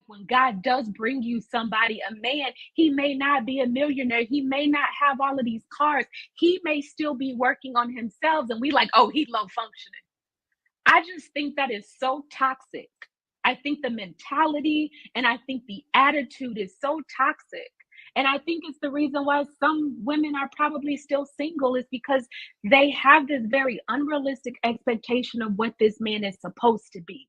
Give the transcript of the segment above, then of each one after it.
when God does bring you somebody, a man, he may not be a millionaire. He may not have all of these cars. He may still be working on himself. And we like, oh, he low functioning. I just think that is so toxic. I think the mentality and I think the attitude is so toxic. And I think it's the reason why some women are probably still single is because they have this very unrealistic expectation of what this man is supposed to be.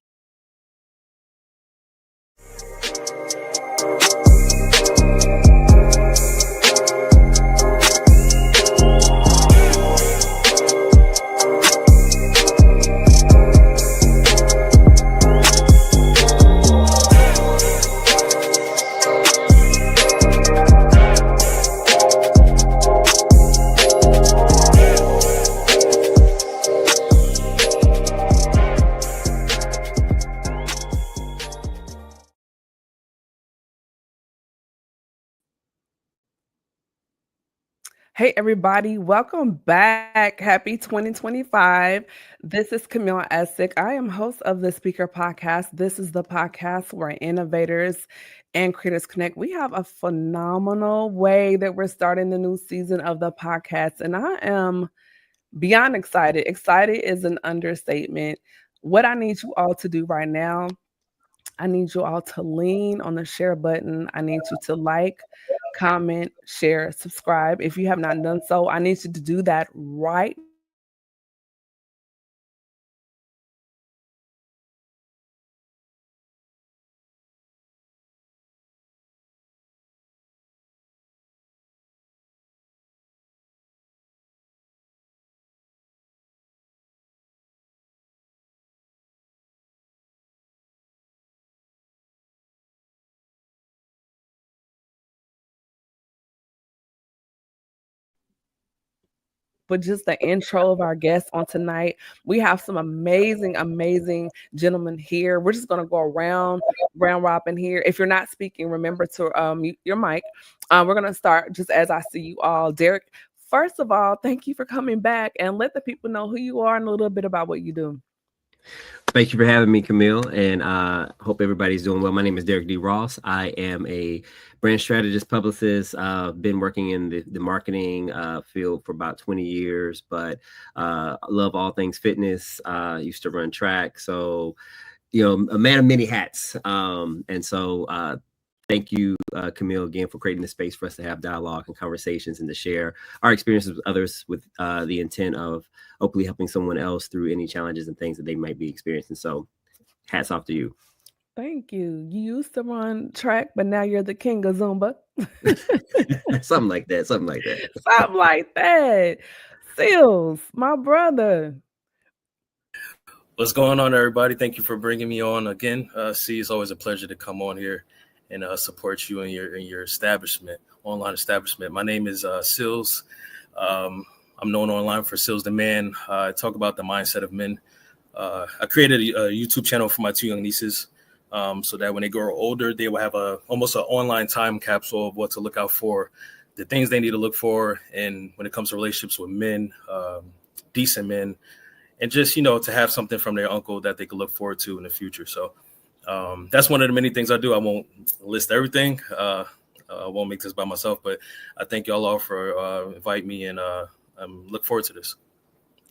Hey, everybody, welcome back. Happy 2025. This is Camille Essick. I am host of the Speaker Podcast. This is the podcast where innovators and creators connect. We have a phenomenal way that we're starting the new season of the podcast, and I am beyond excited. Excited is an understatement. What I need you all to do right now, I need you all to lean on the share button. I need you to like, comment, share, subscribe. If you have not done so, I need you to do that right now. And I need you to share this podcast with everybody that you know. But just the intro of our guests on tonight. We have some amazing gentlemen here. We're just gonna go around round robin here. If you're not speaking, remember to mute your mic. We're gonna start just as I see you all. Derek, first of all, thank you for coming back and let the people know who you are and a little bit about what you do. Thank you for having me, Camille, and hope everybody's doing well. My name is Derek D. Ross. I am a brand strategist, publicist. Been working in the marketing field for about 20 years, but love all things fitness. Used to run track, so a man of many hats. And so thank you, Camille, again for creating the space for us to have dialogue and conversations and to share our experiences with others with the intent of hopefully helping someone else through any challenges and things that they might be experiencing. So hats off to you. Thank you. You used to run track, but now you're the king of Zumba. Something like that. Something like that. Something like that. Seals, my brother. What's going on, everybody? Thank you for bringing me on again. See, it's always a pleasure to come on here and support you in your establishment, online establishment. My name is Seals. I'm known online for Seals the Man. I talk about the mindset of men. I created a YouTube channel for my two young nieces so that when they grow older, they will have almost an online time capsule of what to look out for, the things they need to look for, and when it comes to relationships with men, decent men, and just, to have something from their uncle that they could look forward to in the future. So that's one of the many things I do. I won't list everything. I won't make this by myself, but I thank y'all all for inviting me, and look forward to this.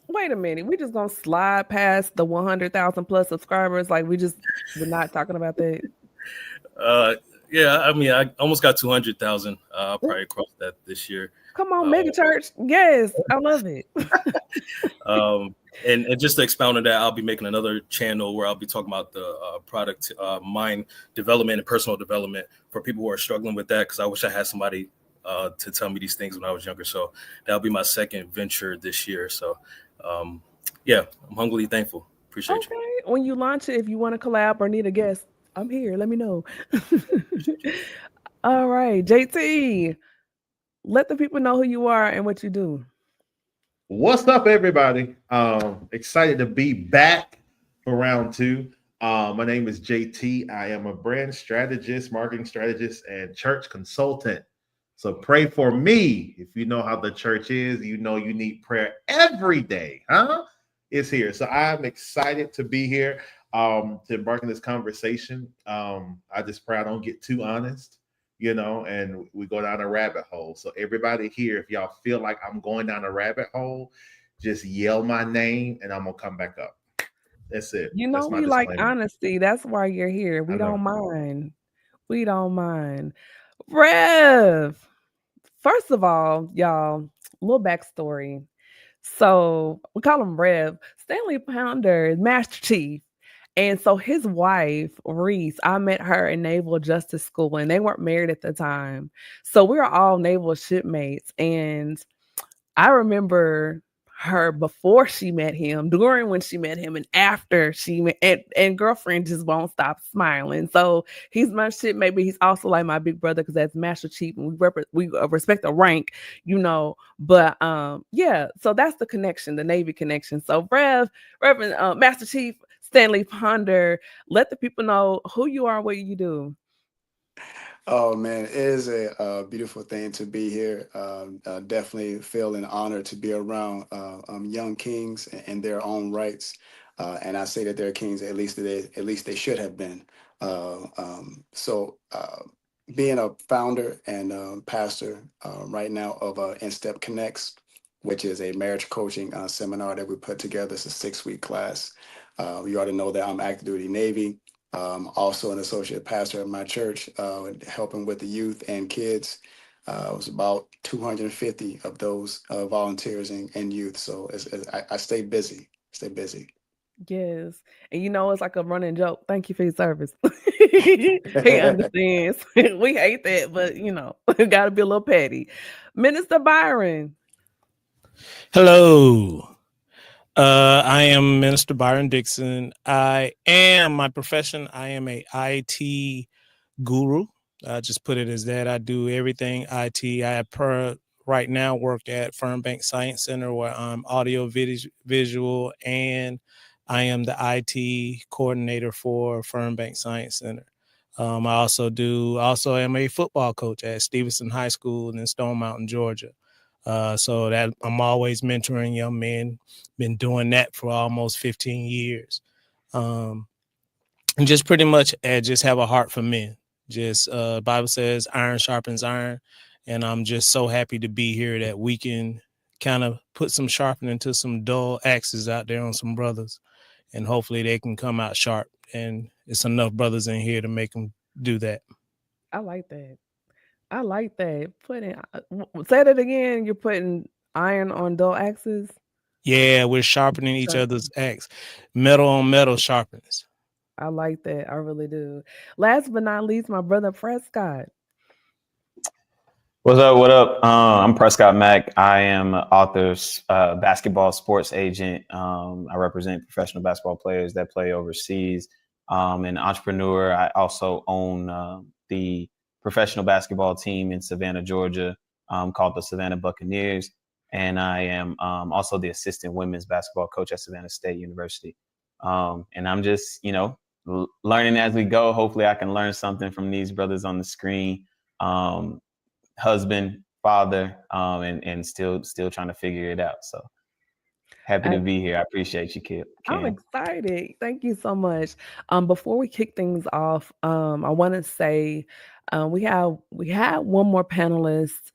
Wait a minute. We just going to slide past the 100,000 plus subscribers. Like we're not talking about that. Yeah, I mean, I almost got 200,000. I'll probably cross that this year. Come on, mega church. Yes, I love it. And just to expound on that, I'll be making another channel where I'll be talking about the product mind development and personal development for people who are struggling with that, because I wish I had somebody to tell me these things when I was younger. So that'll be my second venture this year. So yeah, I'm humbly thankful. Appreciate you. When you launch it, if you want to collab or need a guest, I'm here. Let me know. All right, JT, let the people know who you are and what you do. What's up, everybody? Excited to be back for round two. My name is JT. I am a brand strategist, marketing strategist, and church consultant. So pray for me. If you know how the church is, you know you need prayer every day, huh? It's here. So I'm excited to be here. to embark in this conversation. I just pray I don't get too honest, and we go down a rabbit hole. So everybody here, if y'all feel like I'm going down a rabbit hole, just yell my name and I'm gonna come back up. That's it. That's my We like disclaimer. honesty. That's why you're here. I We know. don't mind. We don't mind. Rev. First of all, y'all, little backstory. So we call him Rev. Stanley Pounder is Master Chief. And so his wife, Reese, I met her in Naval Justice School and they weren't married at the time. So we were all naval shipmates. And I remember her before she met him, during when she met him, and after she met, and girlfriend just won't stop smiling. So he's my shit. Maybe he's also like my big brother because that's Master Chief, and we respect the rank, But yeah. So that's the connection, the Navy connection. So Reverend Master Chief Stanley Pounder, let the people know who you are, what you do. Oh man, it is a beautiful thing to be here. Definitely feel an honor to be around young kings in their own rights, and I say that they're kings. At least they should have been. Being a founder and pastor right now of InStep Connects, which is a marriage coaching seminar that we put together. It's a 6-week class. You already know that I'm active duty Navy. Also an associate pastor at my church, helping with the youth and kids. It was about 250 of those volunteers and youth. So I stay busy. Yes. And it's like a running joke. Thank you for your service. He understands. We hate that, but it gotta be a little petty. Minister Byron. Hello. I am Minister Byron Dixon. I am my profession. I am a IT guru. I just put it as that. I do everything IT. Right now work at Fernbank Science Center where I'm audio visual and I am the IT coordinator for Fernbank Science Center. I also am a football coach at Stevenson High School in Stone Mountain, Georgia. So that I'm always mentoring young men, been doing that for almost 15 years. And just pretty much just have a heart for men. Just Bible says iron sharpens iron. And I'm just so happy to be here that we can kind of put some sharpening to some dull axes out there on some brothers. And hopefully they can come out sharp. And it's enough brothers in here to make them do that. I like that. Say that again. You're putting iron on dull axes. Yeah, we're sharpening each other's axe. Metal on metal sharpens. I like that. I really do. Last but not least, my brother Prescott. What's up? What up? I'm Prescott Mack. I am an author, basketball sports agent. I represent professional basketball players that play overseas. An entrepreneur. I also own the professional basketball team in Savannah, Georgia, called the Savannah Buccaneers. And I am also the assistant women's basketball coach at Savannah State University. And I'm just, learning as we go. Hopefully I can learn something from these brothers on the screen. Husband, father, and still trying to figure it out. So happy to be here. I appreciate you, Kim. I'm excited. Thank you so much. Before we kick things off, I want to say we had one more panelist.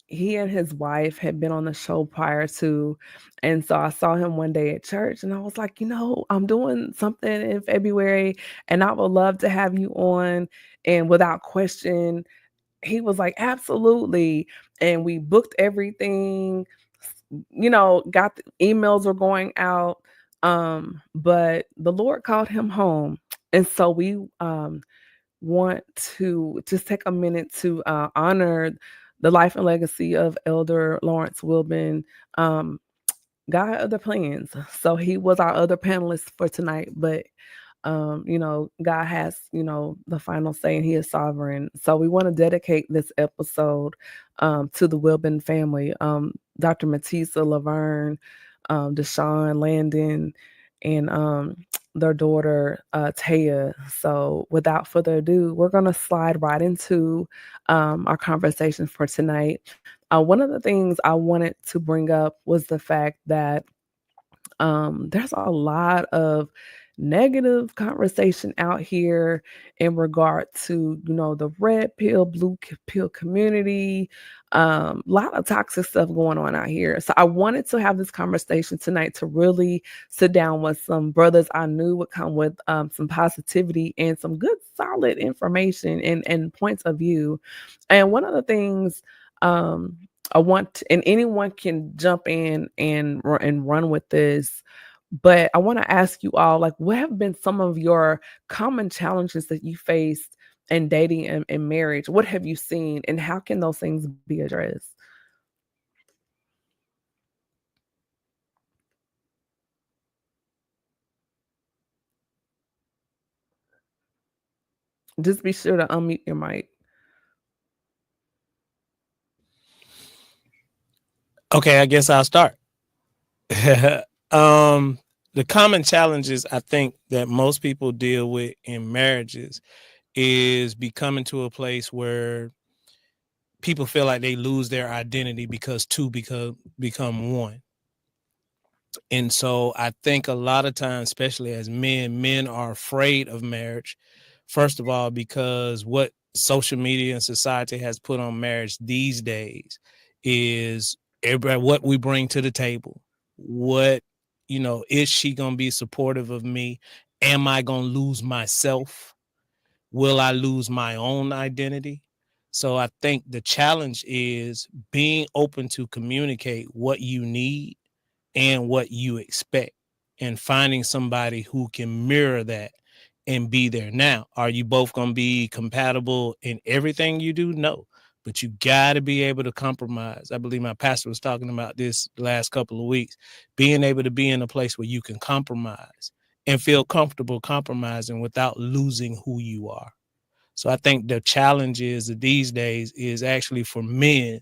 He and his wife had been on the show prior to, and so I saw him one day at church, and I was like, I'm doing something in February, and I would love to have you on. And without question, he was like, absolutely. And we booked everything, got the emails were going out. But the Lord called him home. And so we want to just take a minute to honor the life and legacy of Elder Lawrence Wilburn. God had other plans. So he was our other panelist for tonight, but God has, the final say, and he is sovereign. So we want to dedicate this episode to the Wilburn family, Dr. Matisa Laverne, Deshaun Landon, and their daughter, Taya. So without further ado, we're going to slide right into our conversation for tonight. One of the things I wanted to bring up was the fact that there's a lot of negative conversation out here in regard to, the red pill, blue pill community. A lot of toxic stuff going on out here. So I wanted to have this conversation tonight to really sit down with some brothers I knew would come with some positivity and some good, solid information and points of view. And one of the things I want, and anyone can jump in and run with this, but I want to ask you all, like, what have been some of your common challenges that you faced in dating and marriage? What have you seen, and how can those things be addressed? Just be sure to unmute your mic. Okay, I guess I'll start. The common challenges I think that most people deal with in marriages is becoming to a place where people feel like they lose their identity because two become one. And so I think a lot of times, especially as men are afraid of marriage. First of all, because what social media and society has put on marriage these days is everybody, what we bring to the table. What, is she going to be supportive of me? Am I going to lose myself? Will I lose my own identity? So I think the challenge is being open to communicate what you need and what you expect, and finding somebody who can mirror that and be there. Now, are you both going to be compatible in everything you do? No, but you got to be able to compromise. I believe my pastor was talking about this the last couple of weeks, being able to be in a place where you can compromise and feel comfortable compromising without losing who you are. So I think the challenge is these days is actually for men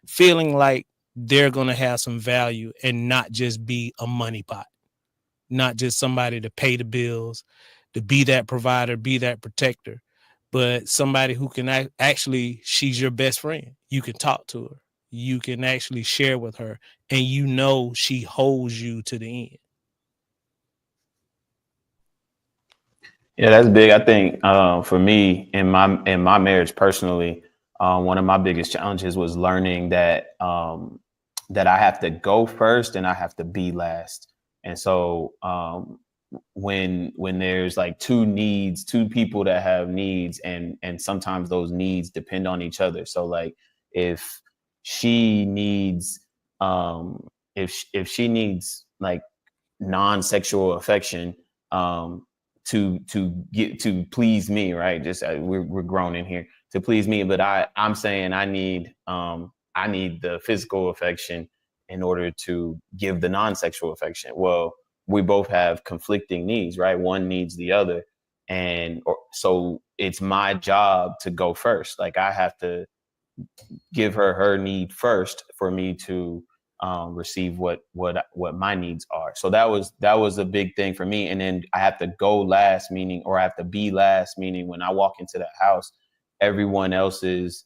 feeling like they're going to have some value and not just be a money pot, not just somebody to pay the bills, to be that provider, be that protector, but somebody who can actually, she's your best friend. You can talk to her. You can actually share with her, and she holds you to the end. Yeah, that's big. I think for me in my marriage personally, one of my biggest challenges was learning that that I have to go first and I have to be last. And so when there's like two people that have needs, and sometimes those needs depend on each other. So like if she needs if she needs like non-sexual affection to get to please me, right? Just we're grown in here to please me, but I'm saying I need the physical affection in order to give the non-sexual affection. Well, we both have conflicting needs, right? One needs the other, so it's my job to go first. Like I have to give her need first for me to receive what my needs are. So that was a big thing for me. And then I have to go last, or I have to be last, meaning when I walk into that house, everyone else in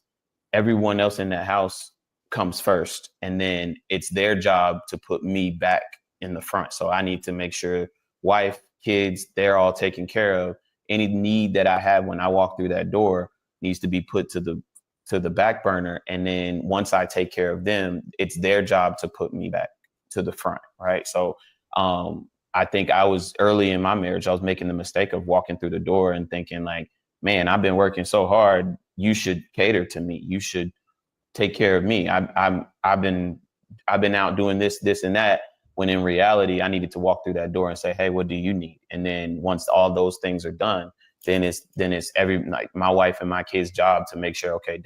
that house comes first, and then it's their job to put me back in the front. So I need to make sure wife, kids, they're all taken care of. Any need that I have when I walk through that door needs to be put to the back burner. And then once I take care of them, it's their job to put me back to the front. Right. So I think I was early in my marriage, I was making the mistake of walking through the door and thinking like, man, I've been working so hard. You should cater to me. You should take care of me. I've been out doing this and that, when in reality, I needed to walk through that door and say, hey, what do you need? And then once all those things are done, then it's my wife and my kids' job to make sure, okay,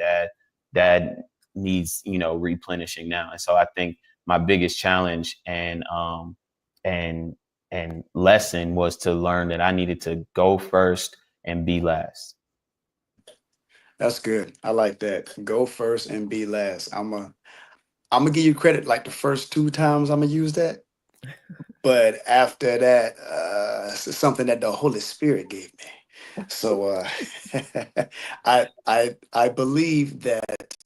dad needs, replenishing now. And so I think my biggest challenge and lesson was to learn that I needed to go first and be last. That's good. I like that. Go first and be last. I'm gonna give you credit. Like the first 2 times I'm gonna use that, but after that, it's something that the Holy Spirit gave me. So I believe that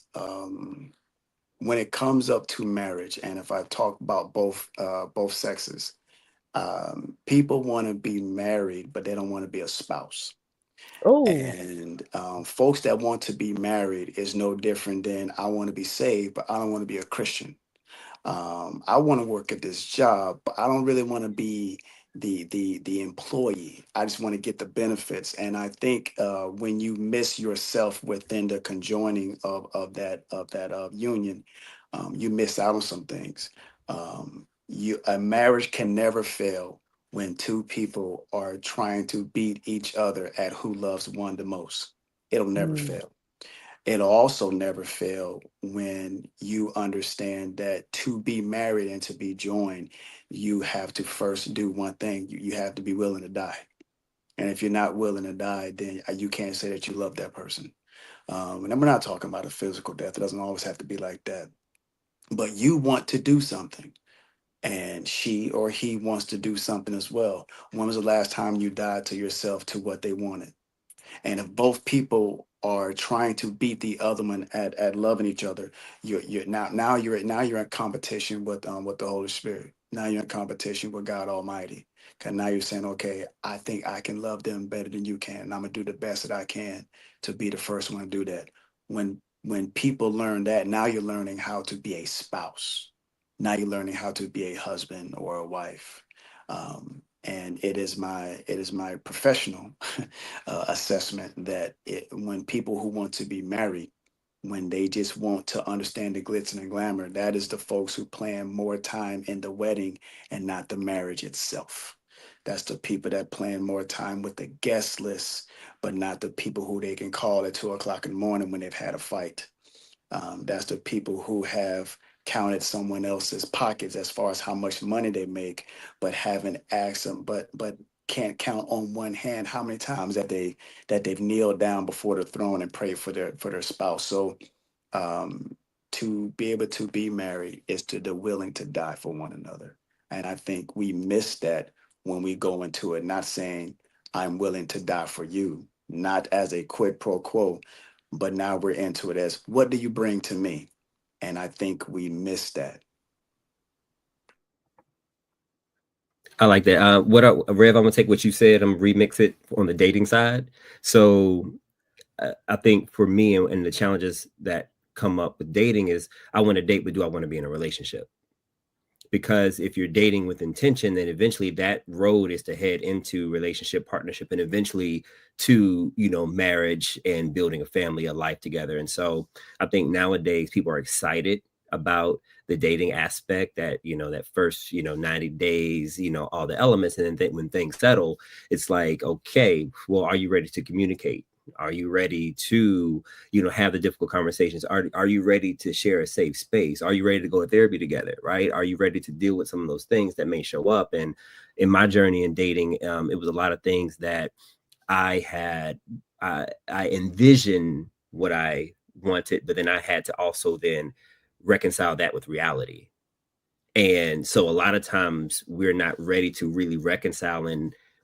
when it comes up to marriage, and if I talk about both sexes, People want to be married, but they don't want to be a spouse. Oh, And folks that want to be married is no different than I want to be saved, but I don't want to be a Christian. I want to work at this job, but I don't really want to be the employee. I just want to get the benefits. And I think when you miss yourself within the conjoining of that union, you miss out on some things. A marriage can never fail when two people are trying to beat each other at who loves one the most. It'll never mm, fail. It'll also never fail when you understand that to be married and to be joined, you have to first do one thing. You have to be willing to die. And if you're not willing to die, then you can't say that you love that person. And we're not talking about a physical death. It doesn't always have to be like that. But you want to do something, and she or he wants to do something as well. When was the last time you died to yourself to what they wanted? And if both people are trying to beat the other one at loving each other, you're in competition with the Holy Spirit. Now you're in competition with God Almighty. Cause now you're saying, okay, I think I can love them better than you can, and I'm gonna do the best that I can to be the first one to do that. When people learn that, now you're learning how to be a spouse. Now you're learning how to be a husband or a wife. And it is my professional assessment that when people who want to be married, when they just want to understand the glitz and the glamour, that is the folks who plan more time in the wedding and not the marriage itself. That's the people that plan more time with the guest list, but not the people who they can call at 2 o'clock in the morning when they've had a fight. That's the people who have counted someone else's pockets as far as how much money they make, but haven't asked them, but can't count on one hand how many times that they've kneeled down before the throne and prayed for their spouse. So to be able to be married is to the willing to die for one another. And I think we miss that when we go into it, not saying I'm willing to die for you, not as a quid pro quo, but now we're into it as what do you bring to me? And I think we miss that. I like that. Rev, I'm gonna take what you said. I'm gonna remix it on the dating side. So I think for me and the challenges that come up with dating is I want to date, but do I want to be in a relationship? Because if you're dating with intention, then eventually that road is to head into relationship, partnership, and eventually to, marriage and building a family, a life together. And so I think nowadays people are excited about the dating aspect, that, that first, 90 days, all the elements. And then when things settle, it's like, okay, well, are you ready to communicate? Are you ready to, have the difficult conversations? Are you ready to share a safe space? Are you ready to go to therapy together? Right? Are you ready to deal with some of those things that may show up? And in my journey in dating, it was a lot of things that I envisioned what I wanted, but then I had to also then reconcile that with reality. And so a lot of times we're not ready to really reconcile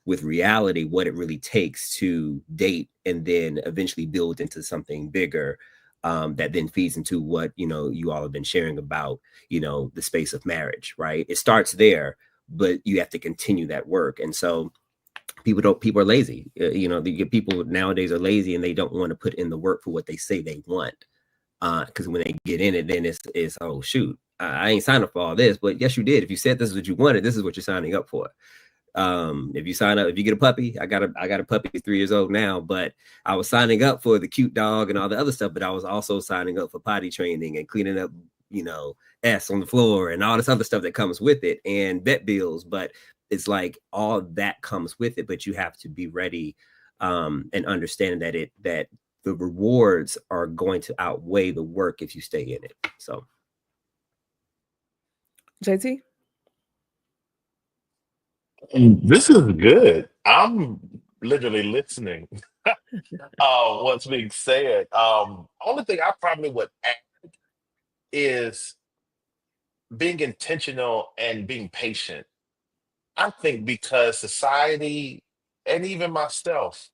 with reality what it really takes to date and then eventually build into something bigger, that then feeds into what you all have been sharing about the space of marriage, right? It starts there, but you have to continue that work. And so people are lazy. People nowadays are lazy and they don't want to put in the work for what they say they want, because when they get in it, then it's oh shoot, I ain't signed up for all this. But yes, you did. If you said this is what you wanted, this is what you're signing up for. If you get a puppy, I got a puppy 3 years old now, but I was signing up for the cute dog and all the other stuff, but I was also signing up for potty training and cleaning up, S on the floor and all this other stuff that comes with it, and vet bills. But it's like all that comes with it, but you have to be ready, and understand that the rewards are going to outweigh the work if you stay in it. So JT? This is good. I'm literally listening. What's being said. Only thing I probably would add is being intentional and being patient. I think because society and even myself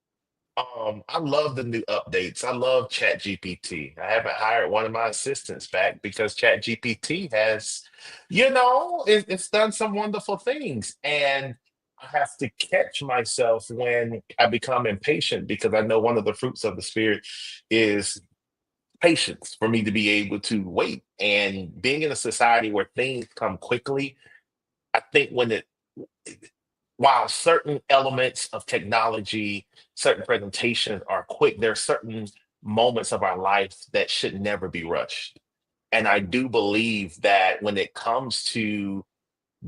I love the new updates. I love ChatGPT. I haven't hired one of my assistants back because ChatGPT has, it's done some wonderful things. And I have to catch myself when I become impatient because I know one of the fruits of the spirit is patience for me to be able to wait. And being in a society where things come quickly, I think while certain elements of technology, certain presentations are quick, there are certain moments of our life that should never be rushed. And I do believe that when it comes to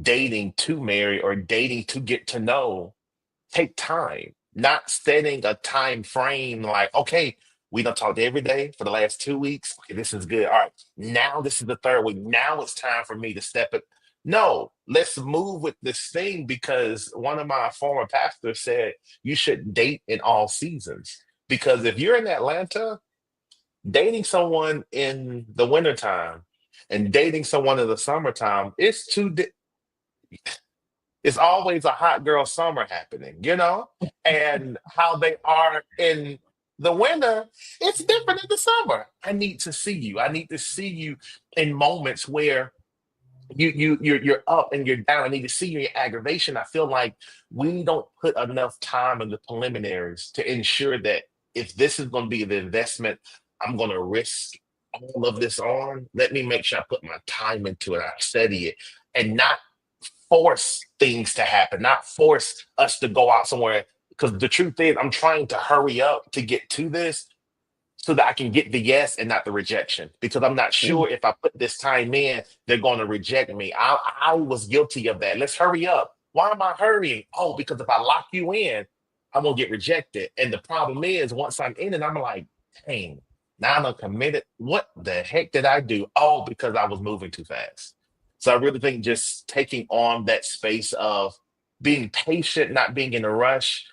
dating to marry or dating to get to know, take time, not setting a time frame like, okay, we done talked every day for the last 2 weeks. Okay, this is good. All right, now this is the third week. Now it's time for me to step it. No, let's move with this thing because one of my former pastors said you should date in all seasons. Because if you're in Atlanta, dating someone in the wintertime and dating someone in the summertime, it's always a hot girl summer happening, and how they are in the winter, it's different in the summer. I need to see you. I need to see you in moments where you're up and you're down. I need to see your aggravation. I feel like we don't put enough time in the preliminaries to ensure that if this is going to be the investment I'm going to risk all of this on, let me make sure I put my time into it. I study it and not force things to happen, not force us to go out somewhere. Because the truth is, I'm trying to hurry up to get to this so that I can get the yes and not the rejection. Because I'm not sure if I put this time in, they're going to reject me. I was guilty of that. Let's hurry up. Why am I hurrying? Oh, because if I lock you in, I'm going to get rejected. And the problem is, once I'm in it, I'm like, dang, now I'm committed. What the heck did I do? Oh, because I was moving too fast. So I really think just taking on that space of being patient, not being in a rush.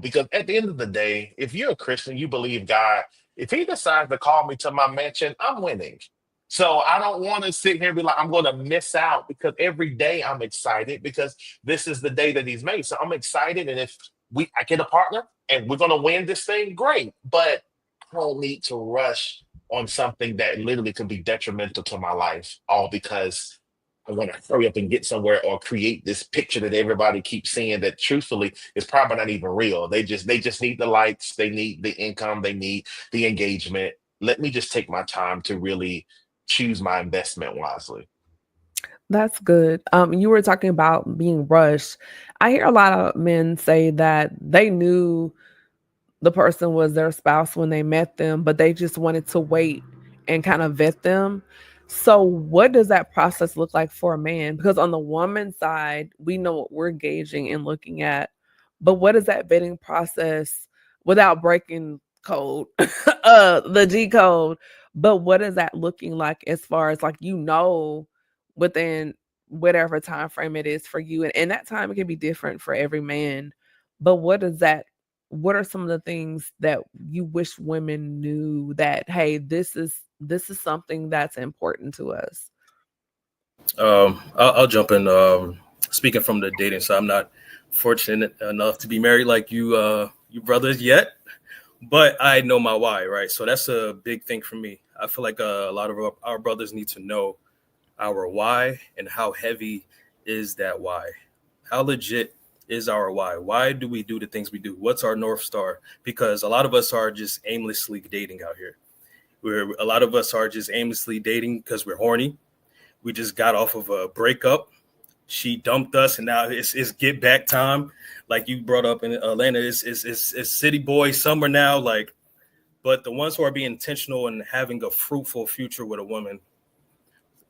Because at the end of the day, if you're a Christian, you believe God, if he decides to call me to my mansion, I'm winning. So I don't want to sit here and be like, I'm going to miss out because every day I'm excited because this is the day that he's made. So I'm excited. And if I get a partner and we're going to win this thing, great. But I don't need to rush on something that literally could be detrimental to my life, all because I want to hurry up and get somewhere or create this picture that everybody keeps seeing that truthfully is probably not even real. They just need the likes, they need the income, they need the engagement. Let me just take my time to really choose my investment wisely. That's good. You were talking about being rushed. I hear a lot of men say that they knew the person was their spouse when they met them, but they just wanted to wait and kind of vet them. So what does that process look like for a man? Because on the woman's side, we know what we're gauging and looking at, but what is that vetting process without breaking code, the G code? But what is that looking like as far as like, within whatever time frame it is for you? And that time it can be different for every man. But what are some of the things that you wish women knew that, hey, this is something that's important to us? I'll jump in. Speaking from the dating side, I'm not fortunate enough to be married like you brothers yet, but I know my why, right? So that's a big thing for me. I feel like a lot of our brothers need to know our why and how heavy is that why? How legit is our why? Why do we do the things we do? What's our North Star? Because a lot of us are just aimlessly dating out here. A lot of us are just aimlessly dating because we're horny. We just got off of a breakup. She dumped us, and now it's get back time. Like you brought up in Atlanta, it's city boy summer now. But the ones who are being intentional and having a fruitful future with a woman,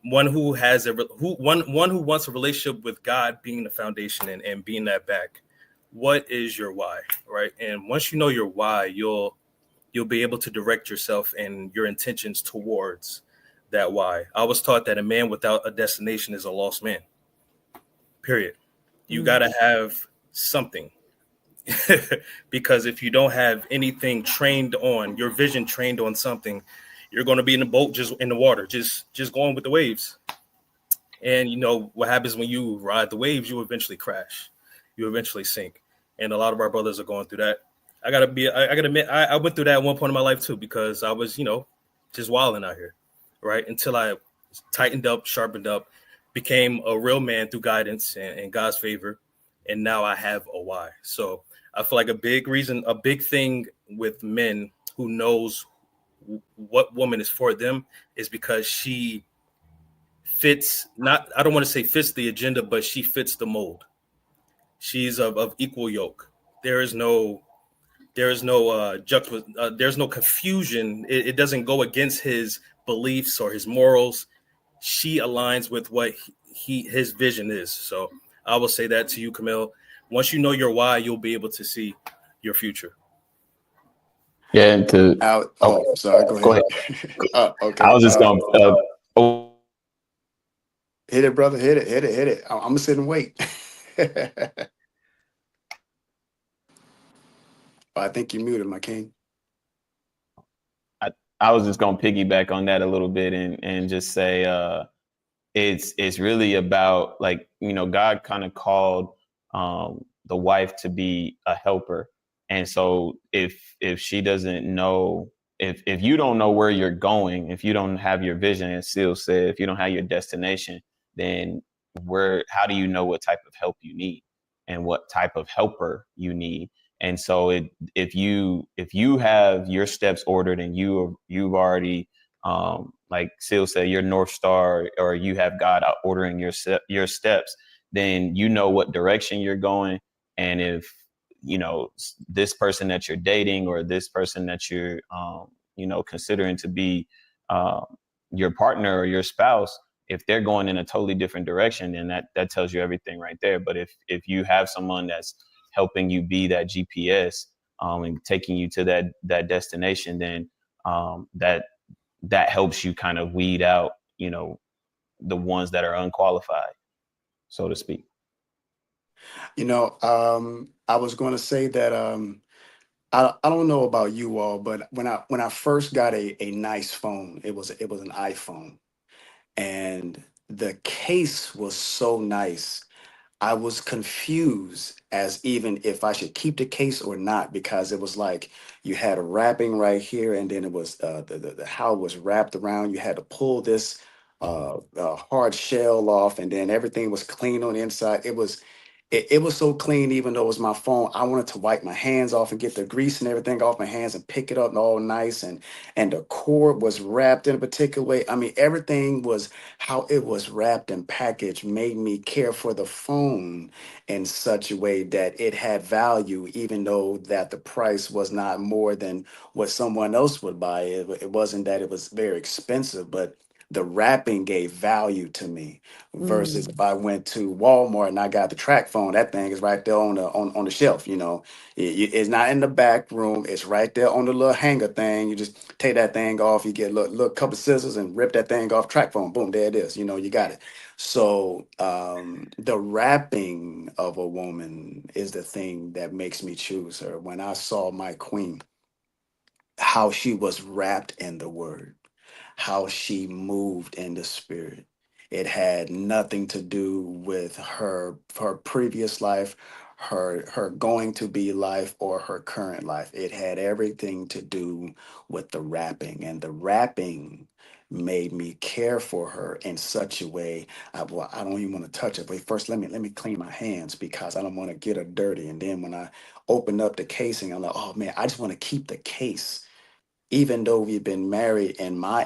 one who wants a relationship with God being the foundation and being that back. What is your why, right? And once you know your why, you'll be able to direct yourself and your intentions towards that why. I was taught that a man without a destination is a lost man. Period. You got to have something. Because if you don't have anything trained on, your vision trained on something, you're going to be in the boat, just in the water, just going with the waves. And you know what happens when you ride the waves, you eventually crash. You eventually sink. And a lot of our brothers are going through that. I gotta admit, I went through that at one point in my life too, because I was, just wilding out here, right? Until I tightened up, sharpened up, became a real man through guidance and God's favor. And now I have a why. So I feel like a big thing with men who knows what woman is for them is because she fits, I don't want to say fits the agenda, but she fits the mold. She's of equal yoke. There's no confusion. It doesn't go against his beliefs or his morals. She aligns with what his vision is. So I will say that to you, Camille. Once you know your why, you'll be able to see your future. Yeah, and sorry, go ahead. Okay. I was just going hit it, brother. Hit it. I'm gonna sit and wait. I think you muted, my king. I was just going to piggyback on that a little bit and just say it's really about, like, God kind of called the wife to be a helper. And so if she doesn't know, if you don't know where you're going, if you don't have your vision, as Seal said, if you don't have your destination, then how do you know what type of help you need and what type of helper you need? And so if you have your steps ordered and you've already, like Seal said, your North Star, or you have God out ordering your steps, then you know what direction you're going. And if, this person that you're dating or this person that you're, considering to be your partner or your spouse, if they're going in a totally different direction, then that tells you everything right there. But if you have someone that's helping you be that GPS and taking you to that destination, then that helps you kind of weed out, the ones that are unqualified, so to speak. I was going to say that I don't know about you all, but when I first got a nice phone, it was an iPhone, and the case was so nice. I was confused as even if I should keep the case or not, because it was like you had a wrapping right here, and then it was how it was wrapped around. You had to pull this hard shell off, and then everything was clean on the inside. It was so clean, even though it was my phone. I wanted to wipe my hands off and get the grease and everything off my hands and pick it up all nice. And the cord was wrapped in a particular way. I mean, everything was how it was wrapped and packaged made me care for the phone in such a way that it had value, even though that the price was not more than what someone else would buy. It wasn't that it was very expensive, but the wrapping gave value to me versus if I went to Walmart and I got the track phone. That thing is right there on the shelf. It's not in the back room. It's right there on the little hanger thing. You just take that thing off. You get a little couple of scissors and rip that thing off. Track phone. Boom, there it is. You got it. So the wrapping of a woman is the thing that makes me choose her. When I saw my queen, how she was wrapped in the word, how she moved in the spirit. It had nothing to do with her previous life, her going to be life, or her current life. It had everything to do with the wrapping, and the wrapping made me care for her in such a way. I don't even want to touch it. But first, let me clean my hands, because I don't want to get her dirty. And then when I open up the casing, I'm like, oh man, I just want to keep the case. Even though we've been married in my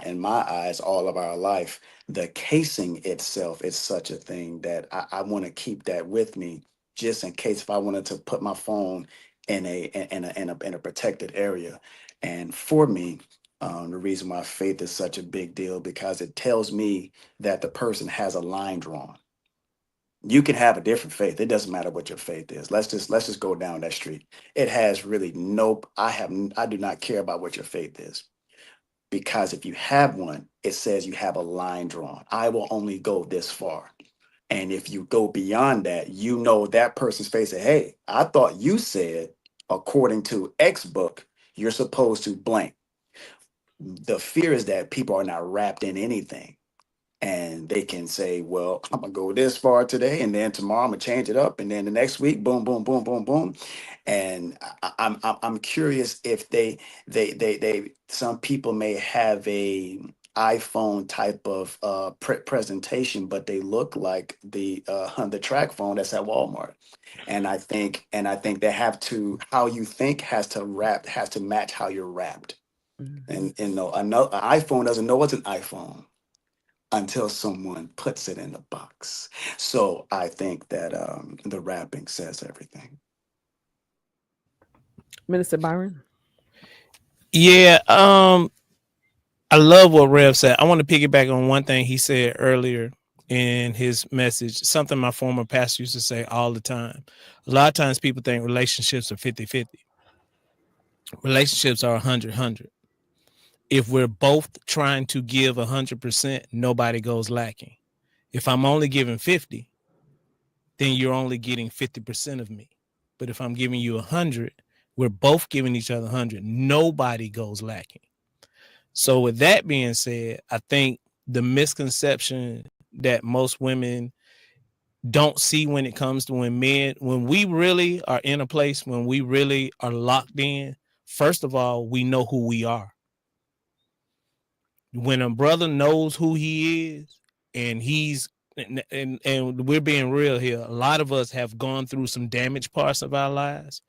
eyes all of our life, the casing itself is such a thing that I want to keep that with me, just in case if I wanted to put my phone in a protected area. And for me, the reason why faith is such a big deal, because it tells me that the person has a line drawn. You can have a different faith. It doesn't matter what your faith is. Let's just go down that street. It has really I do not care about what your faith is, because if you have one, it says you have a line drawn. I will only go this far. And if you go beyond that, that person's faith said, hey, I thought you said, according to X book, you're supposed to blank. The fear is that people are not wrapped in anything. And they can say, well, I'm going to go this far today, and then tomorrow I'm going to change it up. And then the next week, boom, boom, boom, boom, boom. And I'm curious if they some people may have a iPhone type of presentation, but they look like the track phone that's at Walmart. And I think they have to, how you think has to match how you're wrapped. And no, an iPhone doesn't know what's an iPhone until someone puts it in the box. So I think that the wrapping says everything. Minister Byron? Yeah, I love what Rev said. I want to piggyback on one thing he said earlier in his message, something my former pastor used to say all the time. A lot of times people think relationships are 50-50. Relationships are 100-100. If we're both trying to give 100%, nobody goes lacking. If I'm only giving 50, then you're only getting 50% of me. But if I'm giving you 100, we're both giving each other 100. Nobody goes lacking. So with that being said, I think the misconception that most women don't see when it comes to when we really are in a place, when we really are locked in, first of all, we know who we are. When a brother knows who he is, and and we're being real here, a lot of us have gone through some damaged parts of our lives.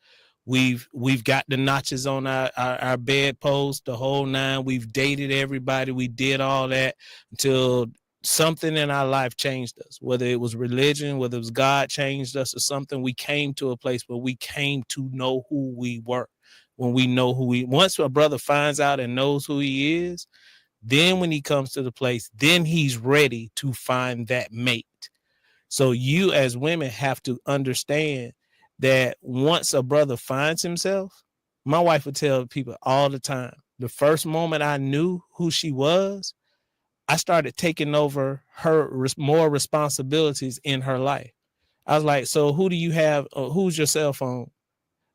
We've got the notches on our bedpost, the whole nine. We've dated everybody. We did all that until something in our life changed us, whether it was religion, whether it was God changed us or something. We came to a place where we came to know who we were. When we know once a brother finds out and knows who he is, then when he comes to the place, then he's ready to find that mate. So you as women have to understand that once a brother finds himself, my wife would tell people all the time, the first moment I knew who she was, I started taking over more responsibilities in her life. I was like, so who do you have? Who's your cell phone?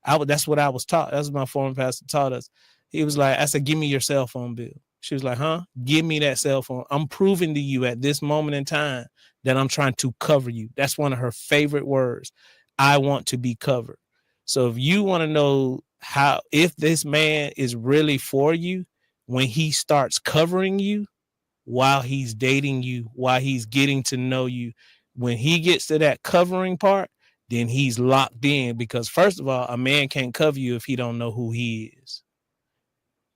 That's what I was taught. That's what my former pastor taught us. He was like, I said, give me your cell phone bill. She was like, huh? Give me that cell phone. I'm proving to you at this moment in time that I'm trying to cover you. That's one of her favorite words. I want to be covered. So if you want to know if this man is really for you, when he starts covering you while he's dating you, while he's getting to know you, when he gets to that covering part, then he's locked in, because first of all, a man can't cover you if he don't know who he is.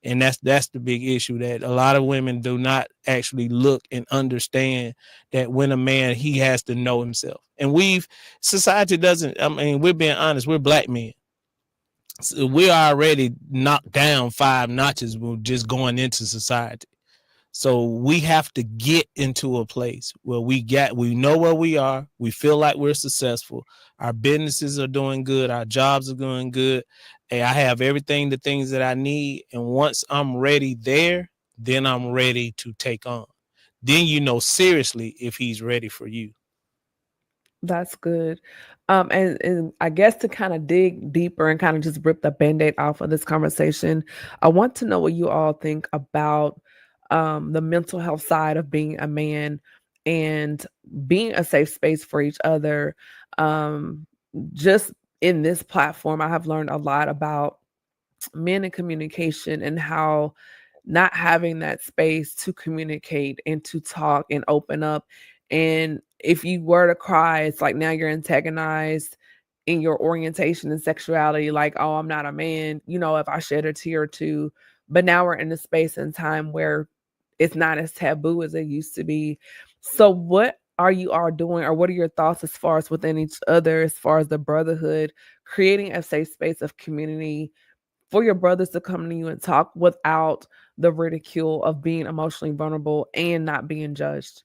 And that's the big issue, that a lot of women do not actually look and understand that when a man, he has to know himself. And society doesn't, I mean, we're being honest, we're black men. So we're already knocked down 5 notches just going into society. So we have to get into a place where we know where we are. We feel like we're successful. Our businesses are doing good. Our jobs are doing good. Hey, I have the things that I need. And once I'm ready there, then I'm ready to take on. Then you know seriously if he's ready for you. That's good. And I guess to kind of dig deeper and kind of just rip the Band-Aid off of this conversation, I want to know what you all think about the mental health side of being a man and being a safe space for each other. Just in this platform, I have learned a lot about men and communication and how not having that space to communicate and to talk and open up. And if you were to cry, it's like now you're antagonized in your orientation and sexuality, like, oh, I'm not a man, if I shed a tear or two. But now we're in a space and time where it's not as taboo as it used to be. So what are you all doing, or what are your thoughts as far as within each other, as far as the brotherhood, creating a safe space of community for your brothers to come to you and talk without the ridicule of being emotionally vulnerable and not being judged?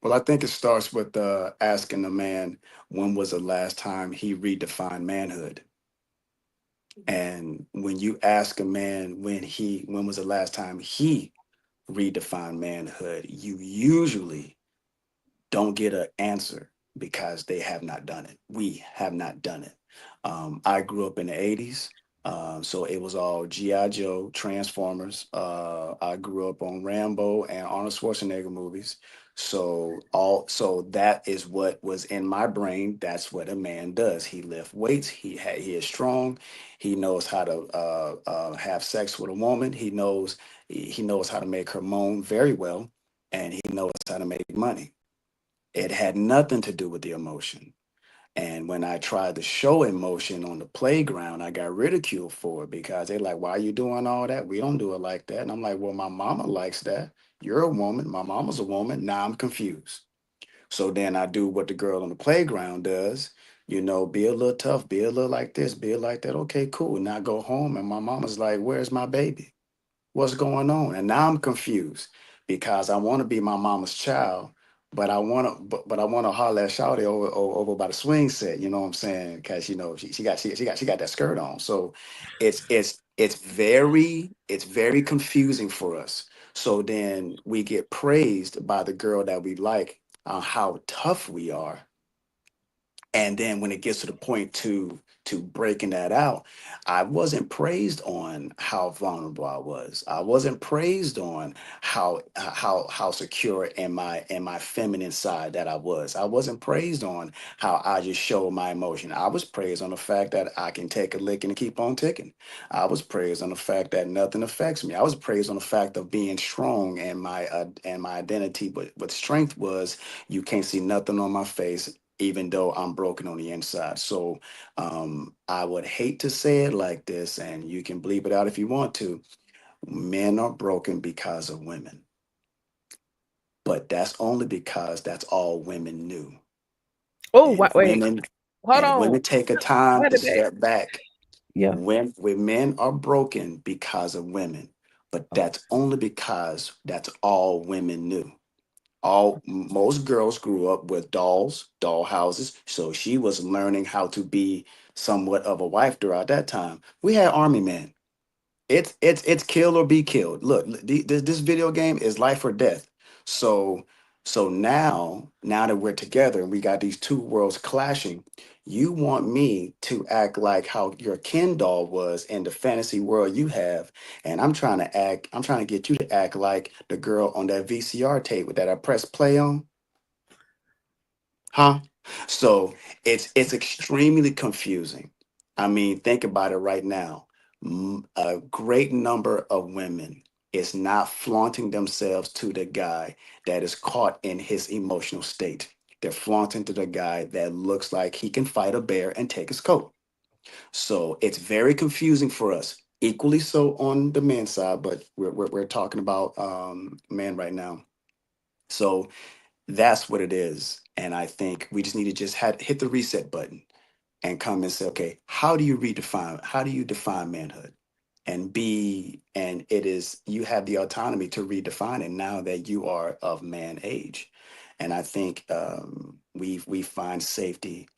Well, I think it starts with asking the man, when was the last time he redefined manhood? And when you ask a man when was the last time he redefined manhood, you usually don't get an answer because they have not done it. We have not done it. I grew up in the 80s. So it was all G.I. Joe, Transformers. I grew up on Rambo and Arnold Schwarzenegger movies. So that is what was in my brain. That's what a man does. He lifts weights. He is strong. He knows how to have sex with a woman. He knows how to make her moan very well, and he knows how to make money. It had nothing to do with the emotion. And when I tried to show emotion on the playground, I got ridiculed for it because they're like, why are you doing all that? We don't do it like that. And I'm like, well, my mama likes that. You're a woman. My mama's a woman. Now I'm confused. So then I do what the girl on the playground does, be a little tough, be a little like this, be a like that. Okay, cool. Now I go home and my mama's like, where's my baby? What's going on? And now I'm confused because I want to be my mama's child, but I want to, but I want to holler at Shawty over by the swing set. You know what I'm saying? Because she got that skirt on. So it's very confusing for us. So then we get praised by the girl that we like on how tough we are, and then when it gets to the point to breaking that out, I wasn't praised on how vulnerable I was. I wasn't praised on how secure in my feminine side that I was. I wasn't praised on how I just showed my emotion. I was praised on the fact that I can take a lick and keep on ticking. I was praised on the fact that nothing affects me. I was praised on the fact of being strong, and my identity with strength was you can't see nothing on my face, even though I'm broken on the inside. So I would hate to say it like this, and you can bleep it out if you want to. Men are broken because of women, but that's only because that's all women knew. Oh, And wait, hold on. women take a time Wait to a minute. step back. Yeah. When men are broken because of women, but that's only because that's all women knew. Most girls grew up with doll houses, so she was learning how to be somewhat of a wife throughout that time. We had army men. It's kill or be killed. Look, this video game is life or death. So now that we're together and we got these two worlds clashing, you want me to act like how your Ken doll was in the fantasy world you have, and I'm trying to get you to act like the girl on that VCR tape that I press play on, huh? So it's extremely confusing. I mean, think about it right now. A great number of women is not flaunting themselves to the guy that is caught in his emotional state. They're flaunting to the guy that looks like he can fight a bear and take his coat. So it's very confusing for us. Equally so on the men's side, but we're talking about men right now. So that's what it is. And I think we just need to hit the reset button and come and say, okay, how do you define manhood? And you have the autonomy to redefine it now that you are of man age. And I think we find safety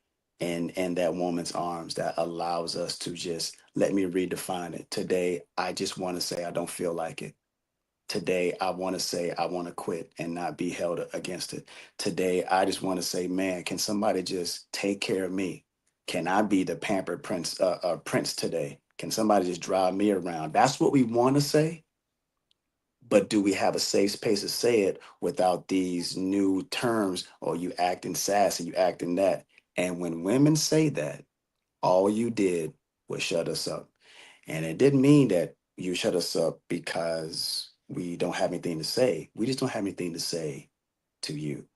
in that woman's arms that allows us to just let me redefine it. Today, I just want to say I don't feel like it. Today, I want to say I want to quit and not be held against it. Today, I just want to say, man, can somebody just take care of me? Can I be the pampered prince today? Can somebody just drive me around? That's what we want to say. But do we have a safe space to say it without these new terms? Or you acting sassy, you acting that. And when women say that, all you did was shut us up. And it didn't mean that you shut us up because we don't have anything to say. We just don't have anything to say to you.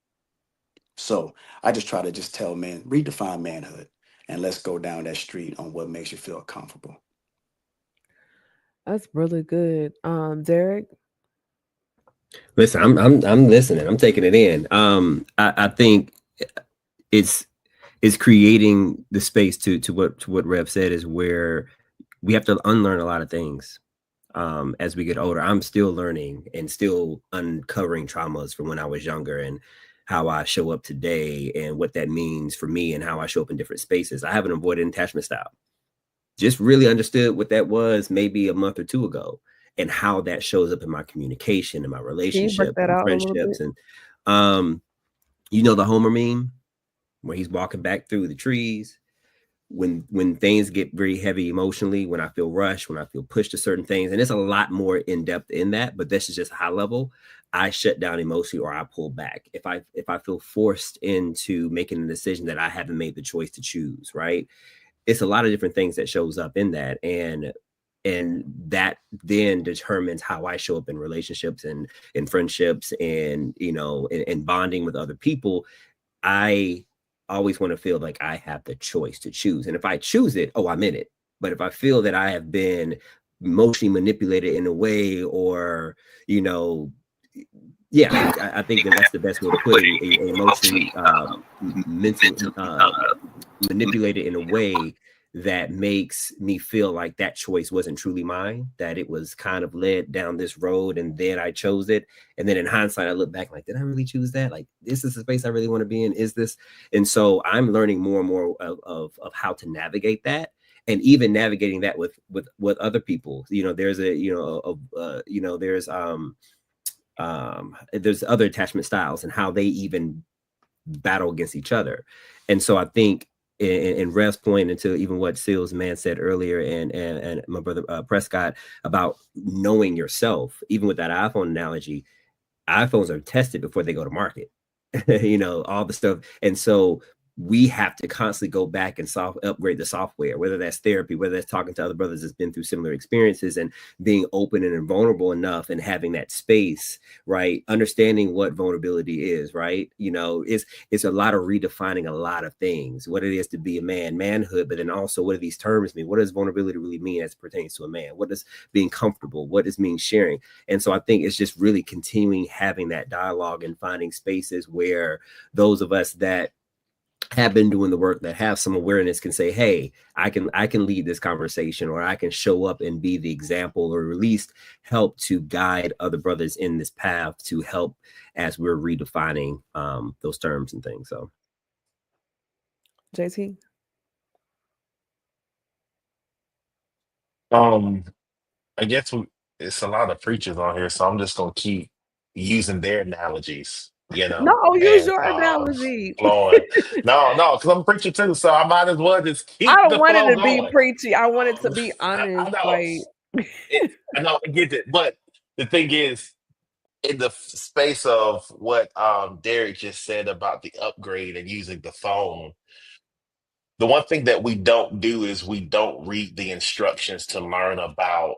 So I just try to just tell men, redefine manhood, and let's go down that street on what makes you feel comfortable. That's really good. Derek? Listen, I'm listening. I'm taking it in. I think it's creating the space to what Rev said, is where we have to unlearn a lot of things as we get older. I'm still learning and still uncovering traumas from when I was younger, and how I show up today and what that means for me and how I show up in different spaces. I have an avoidant attachment style. Just really understood what that was maybe a month or two ago, and how that shows up in my communication and my relationship and friendships. And the Homer meme where he's walking back through the trees when things get very heavy emotionally, when I feel rushed, when I feel pushed to certain things, and it's a lot more in depth in that, but this is just high level. I shut down emotionally or I pull back. If I feel forced into making a decision that I haven't made the choice to choose, right? It's a lot of different things that shows up in that, and that then determines how I show up in relationships and in friendships and and bonding with other people. I always want to feel like I have the choice to choose. And if I choose it, oh, I'm in it. But if I feel that I have been emotionally manipulated in a way, or, yeah, I think that that's the best way to put it, emotionally, mentally manipulated in a way that makes me feel like that choice wasn't truly mine, that it was kind of led down this road and then I chose it. And then in hindsight, I look back like, did I really choose that? Like, is this the space I really want to be in? Is this? And so I'm learning more and more of how to navigate that. And even navigating that with other people, there's there's other attachment styles and how they even battle against each other. And so I think in Rev's point, into even what Seals Man said earlier, and my brother Prescott, about knowing yourself, even with that iPhone analogy, iPhones are tested before they go to market. All the stuff. And so we have to constantly go back and upgrade the software, whether that's therapy, whether that's talking to other brothers that's been through similar experiences, and being open and vulnerable enough and having that space, right? Understanding what vulnerability is, right? It's a lot of redefining a lot of things, what it is to be a man, manhood, but then also what do these terms mean? What does vulnerability really mean as it pertains to a man? What does being comfortable? What does mean sharing? And so I think it's just really continuing having that dialogue and finding spaces where those of us that have been doing the work, that have some awareness, can say, hey, I can lead this conversation, or I can show up and be the example, or at least help to guide other brothers in this path to help as we're redefining those terms and things. So JT. I guess it's a lot of preachers on here, so I'm just gonna keep using their analogies, No, use and your analogy. flowing. No, because I'm a preacher too, so I might as well just keep I the don't want flow it to be going. preachy. I want it to be I honest. know, Like, I know, I get it, but the thing is, in the space of what Derek just said about the upgrade and using the phone, the one thing that we don't do is we don't read the instructions to learn about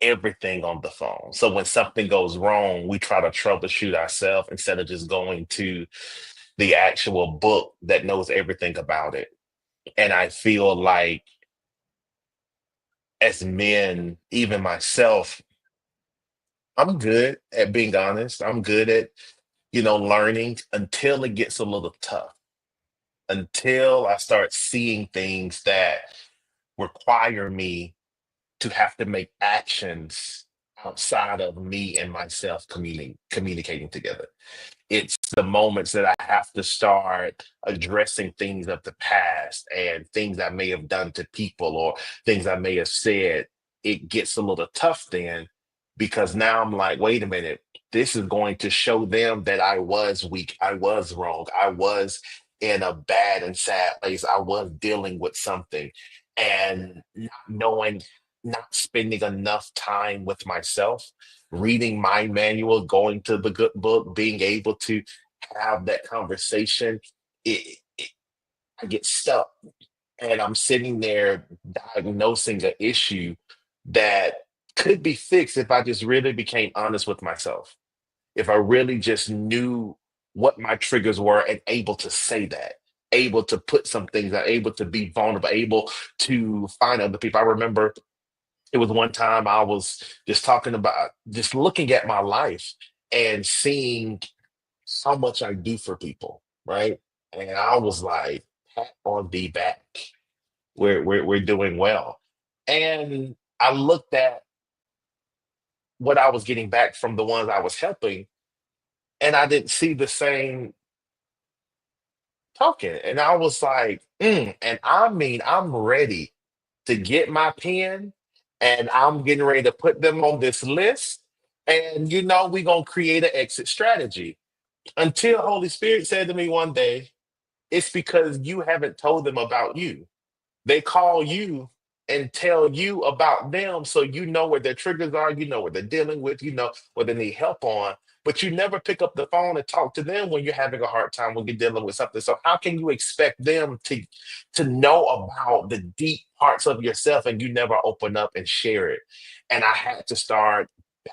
everything on the phone. So when something goes wrong, we try to troubleshoot ourselves instead of just going to the actual book that knows everything about it. And I feel like as men, even myself, I'm good at being honest. I'm good at, learning until it gets a little tough, until I start seeing things that require me to have to make actions outside of me and myself communicating together. It's the moments that I have to start addressing things of the past and things I may have done to people or things I may have said. It gets a little tough then, because now I'm like, wait a minute, this is going to show them that I was weak, I was wrong, I was in a bad and sad place, I was dealing with something, and not knowing, not spending enough time with myself, reading my manual, going to the good book, being able to have that conversation. I get stuck, and I'm sitting there diagnosing an issue that could be fixed if I just really became honest with myself. If I really just knew what my triggers were and able to say that, able to put some things out, able to be vulnerable, able to find other people. I remember it was one time I was just talking about just looking at my life and seeing how much I do for people, right? And I was like, pat on the back. We're doing well. And I looked at what I was getting back from the ones I was helping, and I didn't see the same token. And I was like, and I mean, I'm ready to get my pen, and I'm getting ready to put them on this list. And we're gonna create an exit strategy. Until Holy Spirit said to me one day, it's because you haven't told them about you. They call you and tell you about them so you know where their triggers are, you know what they're dealing with, you know what they need help on, but you never pick up the phone and talk to them when you're having a hard time, when you're dealing with something. So how can you expect them to know about the deep parts of yourself and you never open up and share it? And I had to start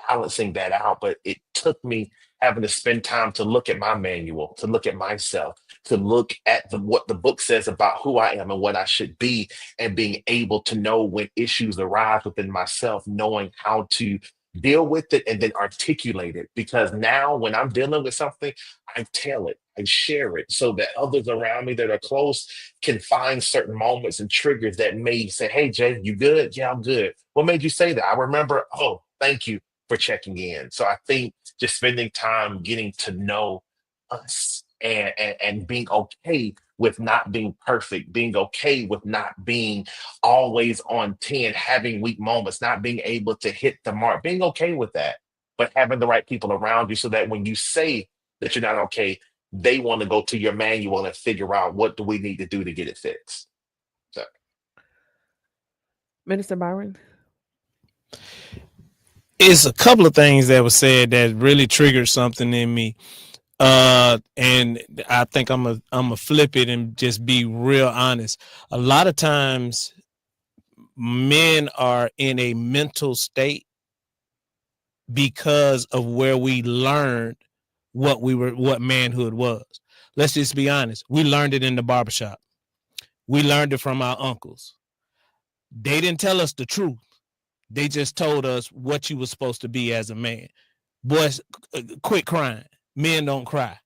balancing that out, but it took me having to spend time to look at my manual, to look at myself, to look at what the book says about who I am and what I should be, and being able to know when issues arise within myself, knowing how to deal with it and then articulate it. Because now when I'm dealing with something, I tell it, I share it so that others around me that are close can find certain moments and triggers that may say, hey, Jay, you good? Yeah, I'm good. What made you say that? I remember, oh, thank you for checking in. So I think just spending time getting to know us and being okay with not being perfect, being okay with not being always on 10, having weak moments, not being able to hit the mark, being okay with that, but having the right people around you so that when you say that you're not okay, they want to go to your manual and figure out what do we need to do to get it fixed. So. Minister Byron? It's a couple of things that were said that really triggered something in me. And I think I'm a flip it and just be real honest. A lot of times men are in a mental state because of where we learned what manhood was. Let's just be honest. We learned it in the barbershop. We learned it from our uncles. They didn't tell us the truth. They just told us what you were supposed to be as a man. Boys, quit crying. Men don't cry.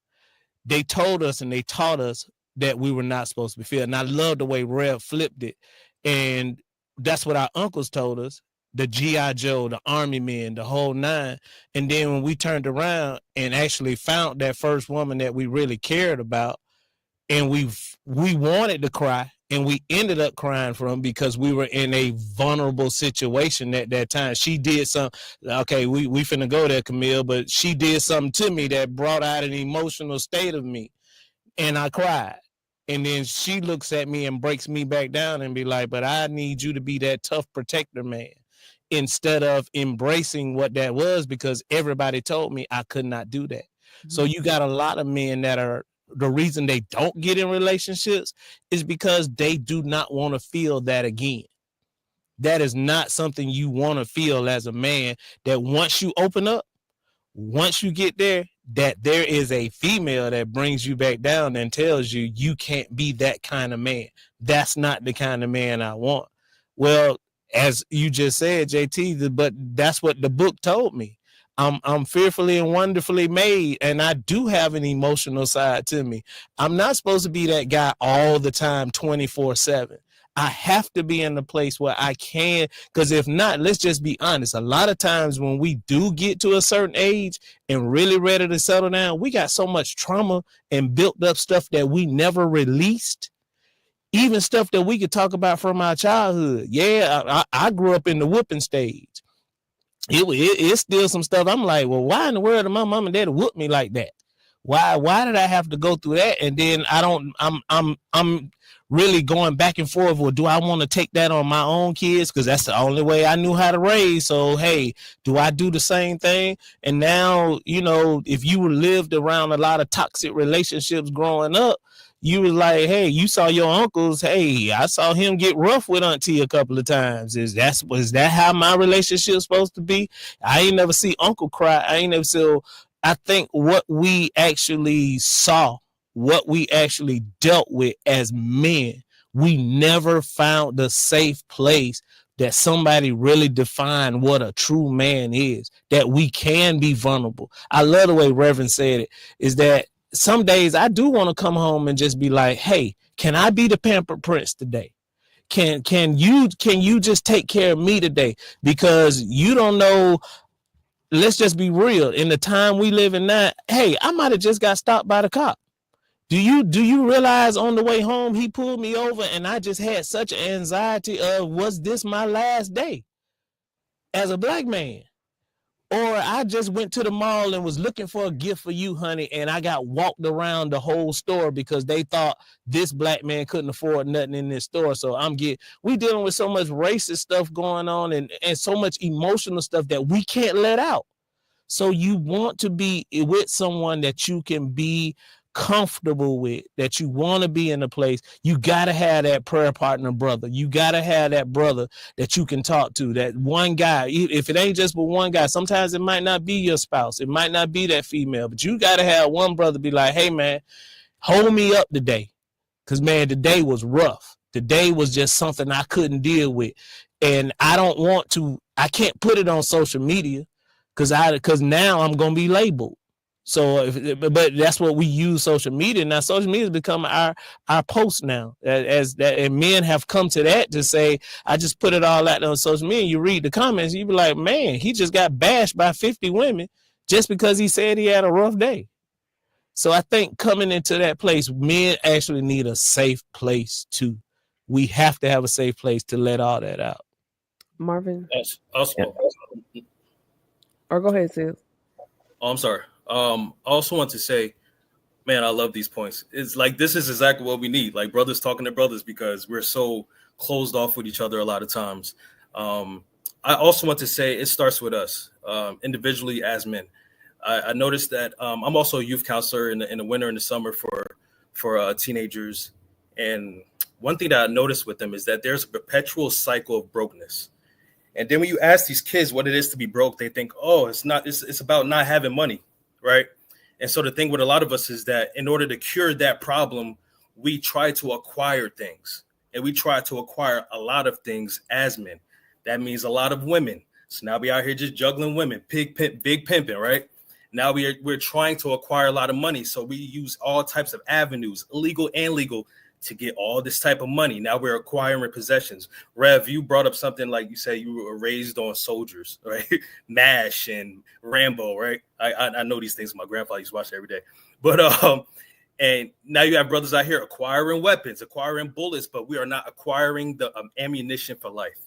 They told us and they taught us that we were not supposed to be feared. And I love the way Rev flipped it. And that's what our uncles told us, the G.I. Joe, the Army men, the whole nine. And then when we turned around and actually found that first woman that we really cared about, and we wanted to cry, and we ended up crying from because we were in a vulnerable situation at that time. She did something. Okay, we finna go there, Camille, but she did something to me that brought out an emotional state of me, and I cried. And then she looks at me and breaks me back down and be like, but I need you to be that tough protector man, instead of embracing what that was, because everybody told me I could not do that. Mm-hmm. So you got a lot of men that are, the reason they don't get in relationships is because they do not want to feel that again. That is not something you want to feel as a man, that once you open up, once you get there, that there is a female that brings you back down and tells you you can't be that kind of man. That's not the kind of man I want. Well, as you just said, JT, but that's what the book told me. I'm fearfully and wonderfully made, and I do have an emotional side to me. I'm not supposed to be that guy all the time, 24/7. I have to be in a place where I can, because if not, let's just be honest. A lot of times when we do get to a certain age and really ready to settle down, we got so much trauma and built up stuff that we never released. Even stuff that we could talk about from our childhood. Yeah, I grew up in the whooping stage. It's still some stuff. I'm like, well, why in the world did my mom and dad whoop me like that? Why did I have to go through that? And then I'm really going back and forth. Well, do I want to take that on my own kids? Because that's the only way I knew how to raise. So, hey, do I do the same thing? And now, if you lived around a lot of toxic relationships growing up, you was like, hey, you saw your uncles. Hey, I saw him get rough with Auntie a couple of times. Was that how my relationship's supposed to be? I ain't never see Uncle cry. I think what we actually saw, what we actually dealt with as men, we never found the safe place that somebody really defined what a true man is, that we can be vulnerable. I love the way Reverend said it, is that some days I do want to come home and just be like, hey, can I be the pampered prince today? Can you just take care of me today? Because you don't know, let's just be real. In the time we live in now, hey, I might have just got stopped by the cop. Do you realize on the way home, he pulled me over and I just had such an anxiety of, was this my last day as a black man? Or I just went to the mall and was looking for a gift for you, honey, and I got walked around the whole store because they thought this black man couldn't afford nothing in this store. So we dealing with so much racist stuff going on and so much emotional stuff that we can't let out. So you want to be with someone that you can be comfortable with, that you want to be in a place. You got to have that prayer partner brother. You got to have that brother that you can talk to, that one guy. If it ain't just with one guy, sometimes it might not be your spouse. It might not be that female, but you got to have one brother be like, hey, man, hold me up today. Because, man, the day was rough. The day was just something I couldn't deal with. And I can't put it on social media because now I'm going to be labeled. So, but that's what we use social media. Now, social media has become our post now. And men have come to that to say, I just put it all out there on social media. You read the comments, you be like, man, he just got bashed by 50 women just because he said he had a rough day. So I think coming into that place, men actually need a safe place too. We have to have a safe place to let all that out. Marvin? Yes. Or go ahead, Sis. Oh, I'm sorry. I also want to say, man, I love these points. It's like this is exactly what we need, like brothers talking to brothers, because we're so closed off with each other a lot of times. I also want to say it starts with us individually as men. I noticed that I'm also a youth counselor in the winter and the summer for teenagers. And one thing that I noticed with them is that there's a perpetual cycle of brokenness. And then when you ask these kids what it is to be broke, they think, oh, it's about not having money. Right. And so the thing with a lot of us is that in order to cure that problem, we try to acquire things, and we try to acquire a lot of things as men. That means a lot of women. So now we out here just juggling women, big pimping. Right now we're trying to acquire a lot of money. So we use all types of avenues, illegal and legal, to get all this type of money. Now we're acquiring possessions. Rev, you brought up something like you said you were raised on soldiers, right? MASH and Rambo, right? I know these things. My grandpa used to watch it every day. But and now you have brothers out here acquiring weapons, acquiring bullets, but we are not acquiring the ammunition for life.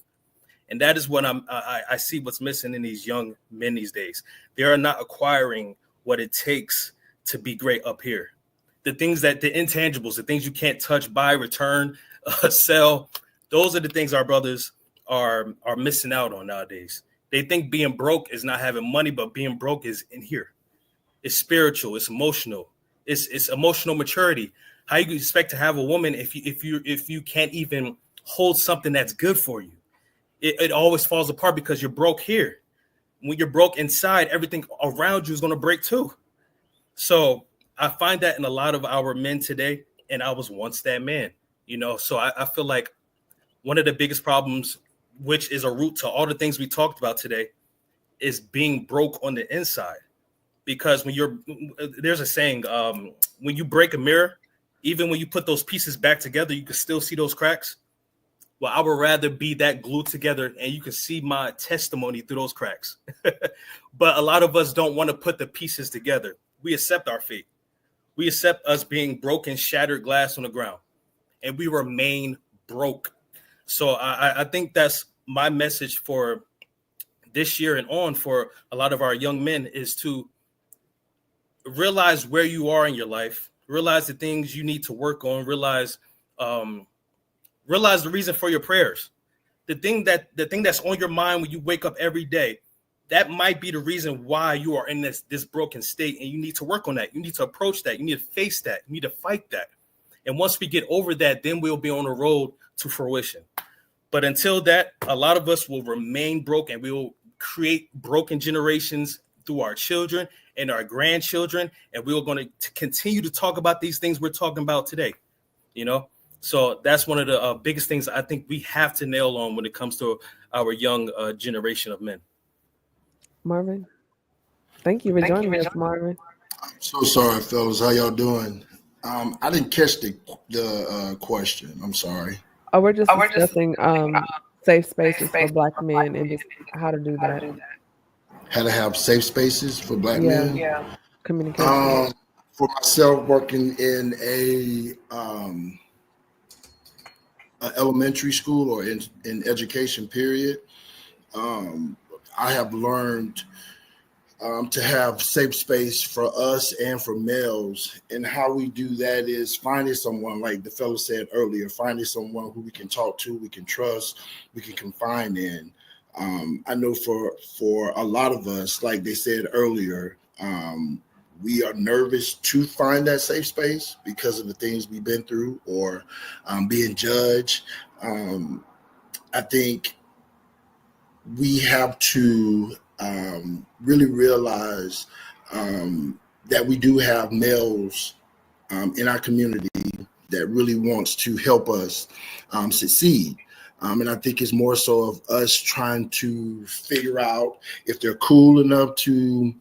And that is what I see what's missing in these young men these days. They are not acquiring what it takes to be great up here. The things the intangibles, the things you can't touch, buy, return, sell, those are the things our brothers are missing out on nowadays. They think being broke is not having money, but being broke is in here. It's spiritual, it's emotional, it's emotional maturity. How you expect to have a woman if you can't even hold something that's good for you? It always falls apart because you're broke here. When you're broke inside, everything around you is going to break too. So I find that in a lot of our men today, and I was once that man, so I feel like one of the biggest problems, which is a root to all the things we talked about today, is being broke on the inside. Because there's a saying, when you break a mirror, even when you put those pieces back together, you can still see those cracks. Well, I would rather be that glued together and you can see my testimony through those cracks. But a lot of us don't want to put the pieces together. We accept our fate. We accept us being broken, shattered glass on the ground, and we remain broke. So I think that's my message for this year and on for a lot of our young men is to realize where you are in your life, realize the things you need to work on, realize the reason for your prayers. The thing that's on your mind when you wake up every day, that might be the reason why you are in this broken state, and you need to work on that. You need to approach that. You need to face that. You need to fight that. And once we get over that, then we'll be on the road to fruition. But until that, a lot of us will remain broke, and we will create broken generations through our children and our grandchildren. And we're going to continue to talk about these things we're talking about today, So that's one of the biggest things I think we have to nail on when it comes to our young generation of men. Marvin, thank you for joining us, Marvin. I'm so sorry, fellas. How y'all doing? I didn't catch the question. I'm sorry. Oh, we're just discussing safe spaces for Black men and just how to do that. How to have safe spaces for Black men? Yeah. Communication. For myself, working in a elementary school or in education period, I have learned to have safe space for us and for males. And how we do that is finding someone, like the fellow said earlier, finding someone who we can talk to, we can trust, we can confide in. I know for a lot of us, like they said earlier, we are nervous to find that safe space because of the things we've been through, or being judged. I think we have to really realize that we do have males in our community that really wants to help us succeed. And I think it's more so of us trying to figure out if they're cool enough to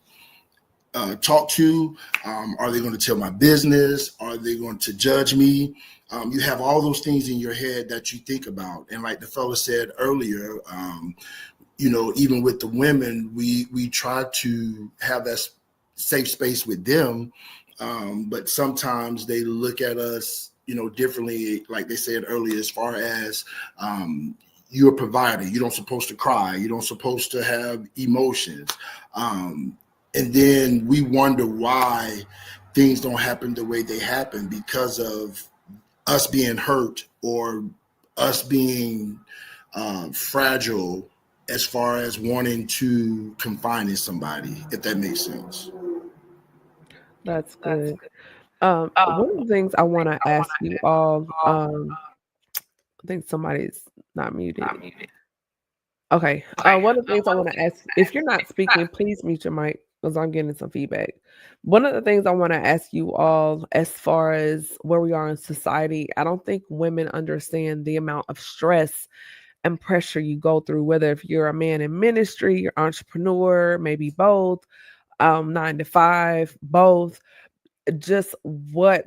talk to. Are they going to tell my business? Are they going to judge me? You have all those things in your head that you think about. And like the fellow said earlier, even with the women, we try to have that safe space with them. But sometimes they look at us, differently, like they said earlier, as far as you're a provider. You don't supposed to cry. You don't supposed to have emotions. And then we wonder why things don't happen the way they happen, because of us being hurt or us being fragile as far as wanting to confide in somebody, if that makes sense. That's good. One of the things I want to ask you all, I think somebody's not muted. Okay. One of the things I want to ask, if you're not speaking, please mute your mic because I'm getting some feedback. One of the things I want to ask you all, as far as where we are in society, I don't think women understand the amount of stress and pressure you go through, whether if you're a man in ministry, you're entrepreneur, maybe both, 9 to 5, both. Just what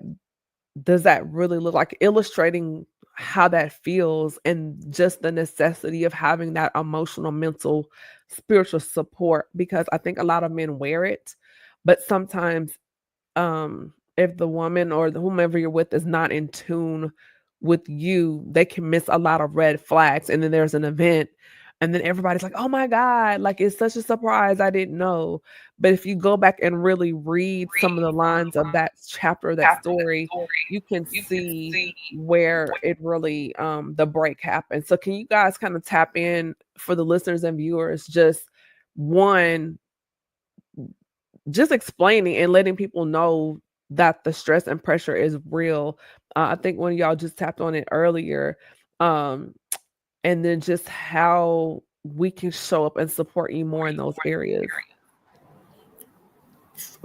does that really look like? Illustrating how that feels, and just the necessity of having that emotional, mental, spiritual support, because I think a lot of men wear it, but sometimes if the woman or whomever you're with is not in tune with you, they can miss a lot of red flags. And then there's an event, and then everybody's like, oh my God, like it's such a surprise, I didn't know. But if you go back and really read some of the lines of that chapter, that story, you can see where it really the break happened. So can you guys kind of tap in for the listeners and viewers, just explaining and letting people know that the stress and pressure is real. I think one of y'all just tapped on it earlier. And then just how we can show up and support you more in those areas.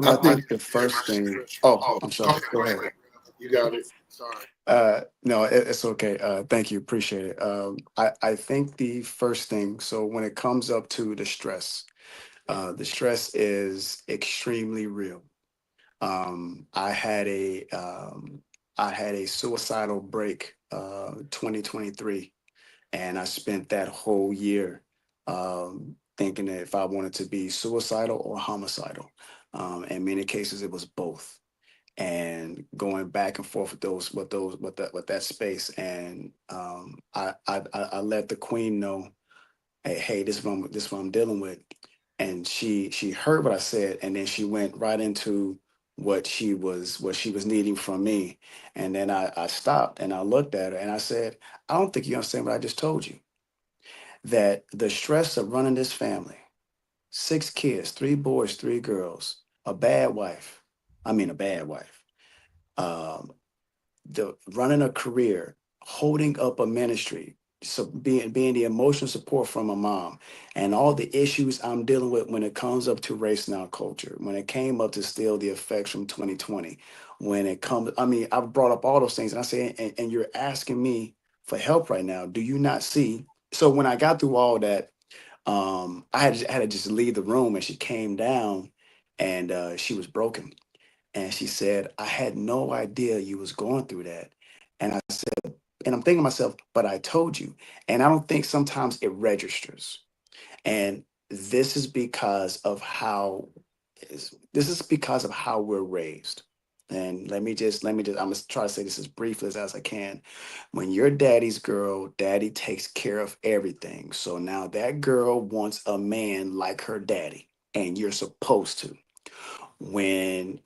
I think the first thing. Oh, I'm sorry. Go ahead. You got it. Sorry. No, it's okay. Thank you. Appreciate it. I think the first thing, so when it comes up to the stress is extremely real. I had a suicidal break 2023, and I spent that whole year thinking that if I wanted to be suicidal or homicidal. In many cases, it was both, and going back and forth with that space. And I let the queen know, hey, this is what I'm dealing with. And she heard what I said, and then she went right into what she was needing from me. And then I stopped and I looked at her and I said, I don't think you understand what I just told you. That the stress of running this family, 6 kids, 3 boys, 3 girls, a bad wife. The running a career, holding up a ministry, so being the emotional support from a mom, and all the issues I'm dealing with when it comes up to race now culture, when it came up to still the effects from 2020, when it comes, I've brought up all those things, and I say, and you're asking me for help right now. Do you not see? So when I got through all that, I had to just leave the room, and she came down, and she was broken. And she said, I had no idea you was going through that. And I said, and I'm thinking to myself, but I told you. And I don't think sometimes it registers. And this is because of how we're raised. And let me just, I'm gonna try to say this as briefly as I can. When you're daddy's girl, daddy takes care of everything. So now that girl wants a man like her daddy. and you're supposed to. When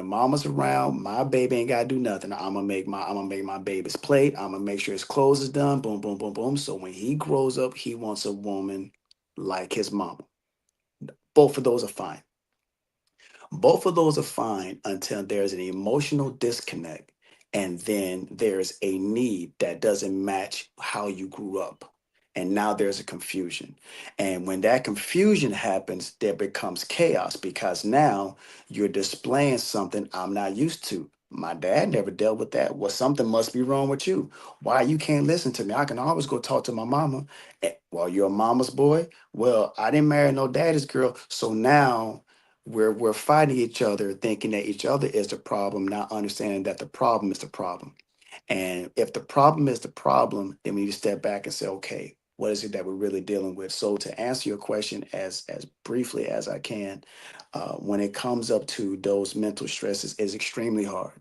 mama's around, my baby ain't gotta do nothing. I'm gonna make my baby's plate. I'm gonna make sure his clothes is done. Boom, boom, boom, boom. So when he grows up, he wants a woman like his mama. Both of those are fine. Both of those are fine until there's an emotional disconnect, and then there's a need that doesn't match how you grew up. And now there's a confusion. And when that confusion happens, there becomes chaos because now you're displaying something I'm not used to. My dad never dealt with that. Well, something must be wrong with you. Why you can't listen to me? I can always go talk to my mama. Well, you're a mama's boy. Well, I didn't marry no daddy's girl. So now we're fighting each other, thinking that each other is the problem, not understanding that the problem is the problem. And if the problem is the problem, then we need to step back and say, okay, what is it that we're really dealing with? So to answer your question as briefly as I can, when it comes up to those mental stresses, is extremely hard.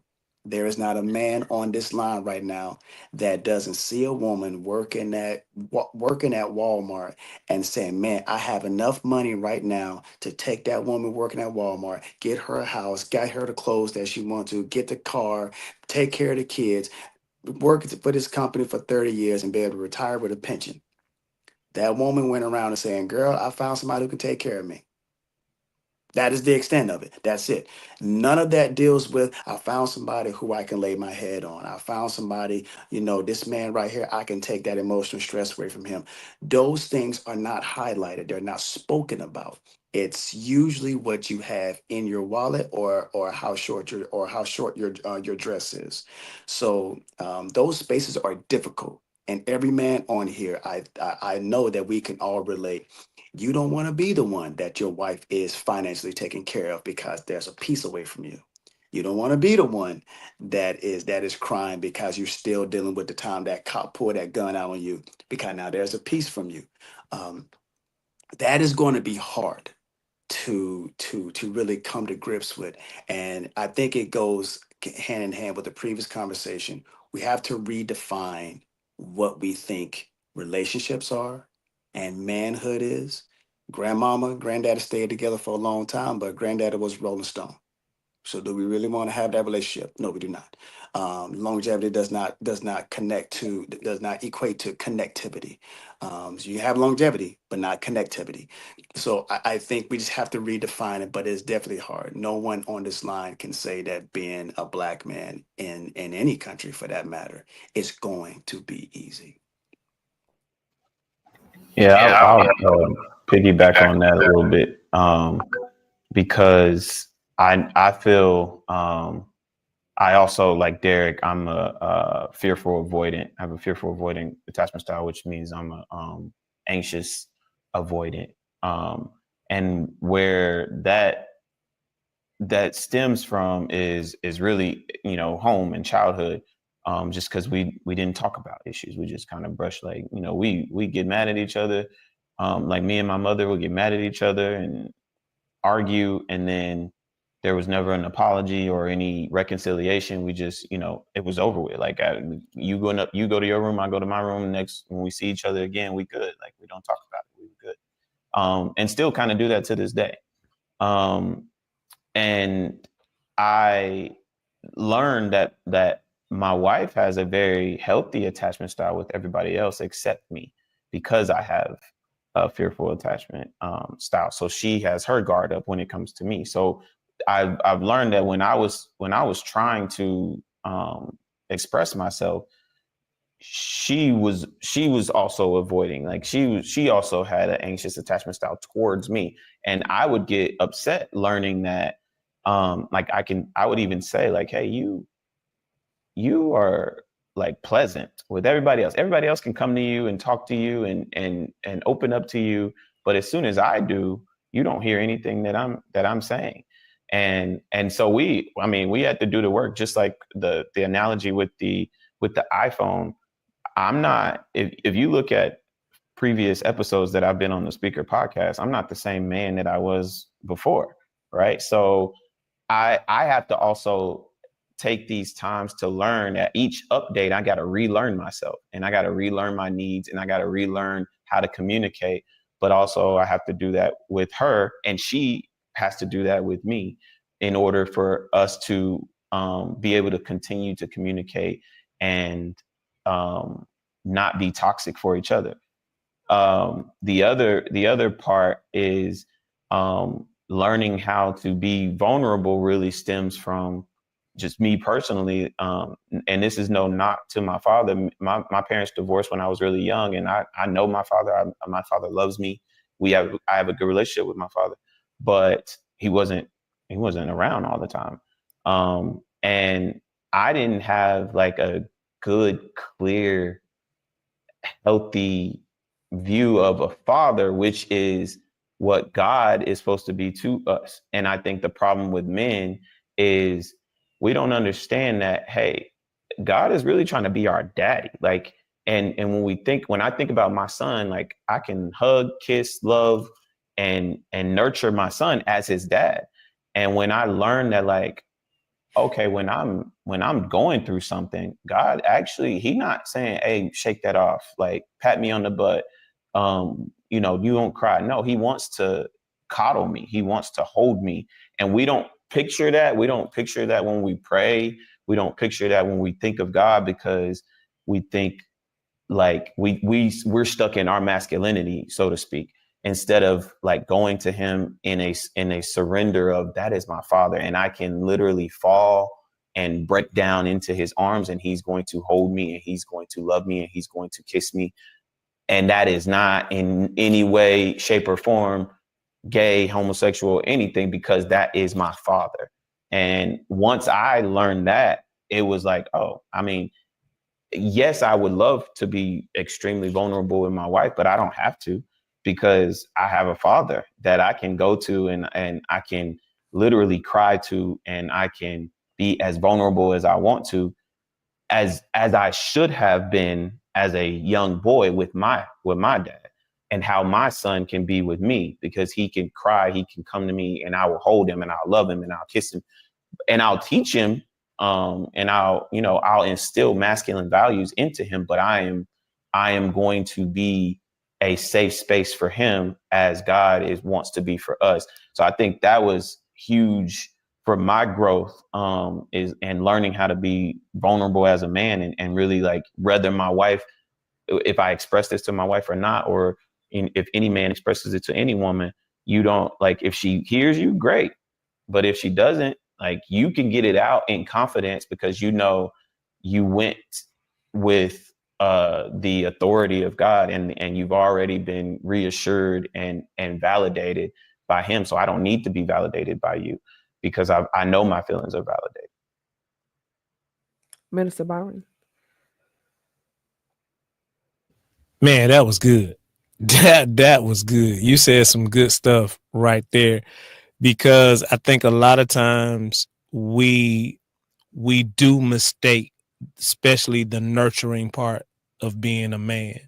There is not a man on this line right now that doesn't see a woman working at Walmart and saying, man, I have enough money right now to take that woman working at Walmart, get her a house, get her the clothes that she wants to, get the car, take care of the kids, work for this company for 30 years and be able to retire with a pension. That woman went around and saying, girl, I found somebody who can take care of me. That is the extent of it. That's it. None of that deals with, I found somebody who I can lay my head on. I found somebody, this man right here, I can take that emotional stress away from him. Those things are not highlighted. They're not spoken about. It's usually what you have in your wallet or how short your dress is. So those spaces are difficult. And every man on here, I know that we can all relate. You don't want to be the one that your wife is financially taken care of because there's a piece away from you. You don't want to be the one that is crying because you're still dealing with the time that cop pulled that gun out on you because now there's a piece from you. That is going to be hard to really come to grips with. And I think it goes hand in hand with the previous conversation. We have to redefine what we think relationships are and manhood is. Grandmama, granddaddy stayed together for a long time, but granddaddy was Rolling Stone. So do we really want to have that relationship? No, we do not. Longevity does not equate to connectivity. So you have longevity, but not connectivity. So I think we just have to redefine it, but it's definitely hard. No one on this line can say that being a Black man in any country for that matter is going to be easy. Yeah, I'll piggyback on that a little bit because I feel I also, like Derek, I'm a fearful avoidant. I have a fearful avoidant attachment style, which means I'm a anxious avoidant. And where that stems from is really, home and childhood. Just because we didn't talk about issues, we just kind of brush, like, we get mad at each other. Like me and my mother would get mad at each other and argue, and then there was never an apology or any reconciliation. We just, it was over with. Like you go to your room, I go to my room. Next, when we see each other again, we good. Like we don't talk about it. We good. And still kind of do that to this day. And I learned that my wife has a very healthy attachment style with everybody else except me, because I have a fearful attachment style. So she has her guard up when it comes to me. So I've learned that when I was trying to express myself, she was also avoiding. Like she also had an anxious attachment style towards me, and I would get upset learning that. Like I would even say, like, hey, you are like pleasant with everybody else. Everybody else can come to you and talk to you and open up to you, but as soon as I do, you don't hear anything that I'm saying. And so we had to do the work, just like the analogy with the iPhone. I'm not, if you look at previous episodes that I've been on the Speaker podcast, I'm not the same man that I was before, right? So I have to also take these times to learn. At each update, I got to relearn myself, and I got to relearn my needs, and I got to relearn how to communicate. but also I have to do that with her, and she has to do that with me in order for us to be able to continue to communicate and not be toxic for each other. The other part is learning how to be vulnerable really stems from just me personally. And this is no knock to my father. My parents divorced when I was really young, and I know my father. My father loves me. I have a good relationship with my father, but he wasn't around all the time. And I didn't have like a good, clear, healthy view of a father, which is what God is supposed to be to us. And I think the problem with men is we don't understand that, hey, God is really trying to be our daddy. Like, and when I think about my son, like I can hug, kiss, love, and nurture my son as his dad. And when I learned that, like, okay, when I'm going through something, God actually, He's not saying, hey, shake that off, like pat me on the butt. You don't cry. No, He wants to coddle me. He wants to hold me. And we don't picture that. We don't picture that when we pray. We don't picture that when we think of God, because we think like we're stuck in our masculinity, so to speak, instead of like going to Him in a surrender of, that is my Father, and I can literally fall and break down into His arms, and He's going to hold me, and He's going to love me, and He's going to kiss me. And that is not in any way, shape, or form gay, homosexual, anything, because that is my Father. And once I learned that, it was like, oh, I mean, yes, I would love to be extremely vulnerable with my wife, but I don't have to, because I have a Father that I can go to, and I can literally cry to, and I can be as vulnerable as I want to, as I should have been as a young boy with my dad, and how my son can be with me, because he can cry, he can come to me, and I will hold him, and I'll love him, and I'll kiss him, and I'll teach him, and I'll instill masculine values into him. But I am going to be a safe space for him, as God wants to be for us. So I think that was huge for my growth, and learning how to be vulnerable as a man, and really, like, whether my wife, if I express this to my wife or not, or if any man expresses it to any woman, you don't, like, if she hears you, great. But if she doesn't, like, you can get it out in confidence, because you went with the authority of God, and you've already been reassured and validated by Him. So I don't need to be validated by you, because I know my feelings are validated. Minister Byron. Man, that was good. That was good. You said some good stuff right there, because I think a lot of times we do mistake, especially the nurturing part of being a man,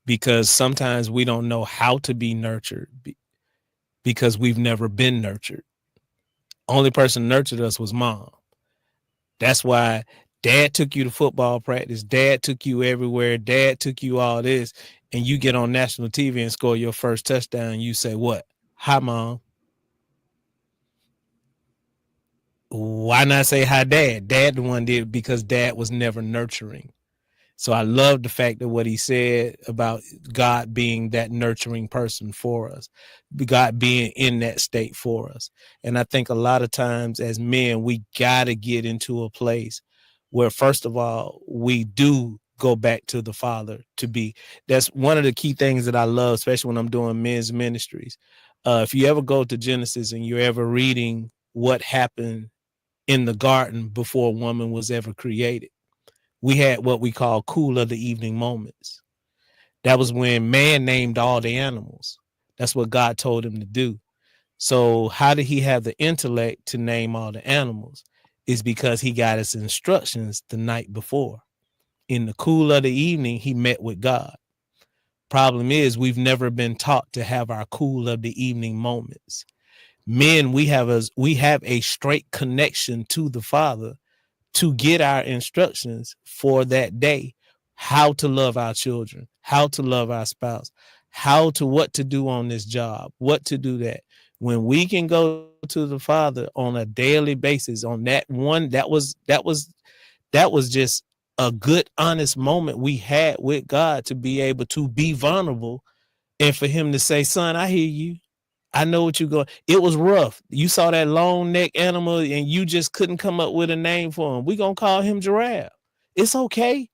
because sometimes we don't know how to be nurtured because we've never been nurtured. Only person nurtured us was mom. That's why dad took you to football practice. Dad took you everywhere. Dad took you all this. And you get on national TV and score your first touchdown. You say, what? Hi, Mom. Why not say hi, Dad? Dad the one did, because Dad was never nurturing. So I love the fact that what he said about God being that nurturing person for us, God being in that state for us. And I think a lot of times as men, we got to get into a place where, first of all, we do go back to the Father to be. That's one of the key things that I love, especially when I'm doing men's ministries. If you ever go to Genesis and you're ever reading what happened in the garden before woman was ever created, we had what we call cool of the evening moments. That was when man named all the animals. That's what God told him to do. So how did he have the intellect to name all the animals? Is because he got his instructions the night before. In the cool of the evening, he met with God. Problem is, we've never been taught to have our cool of the evening moments. Men, we have a straight connection to the Father to get our instructions for that day, how to love our children, how to love our spouse, what to do on this job, what to do that. When we can go to the Father on a daily basis on that one, that was just a good, honest moment we had with God to be able to be vulnerable and for him to say, son, I hear you. I know what you're going. It was rough. You saw that long neck animal and you just couldn't come up with a name for him. We're going to call him Giraffe. It's okay.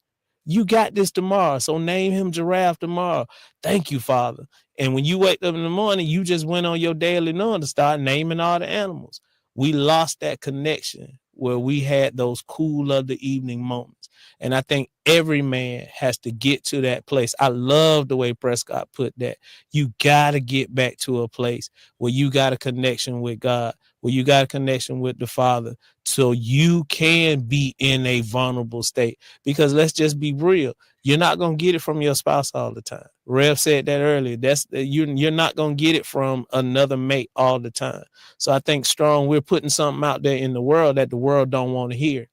You got this tomorrow. So name him Giraffe tomorrow. Thank you, Father. And when you wake up in the morning, you just went on your daily known to start naming all the animals. We lost that connection where we had those cool of the evening moments. And I think every man has to get to that place. I love the way Prescott put that. You got to get back to a place where you got a connection with God, where you got a connection with the Father, so you can be in a vulnerable state. Because let's just be real. You're not going to get it from your spouse all the time. Rev said that earlier. You're not going to get it from another mate all the time. So I think strong, we're putting something out there in the world that the world don't want to hear.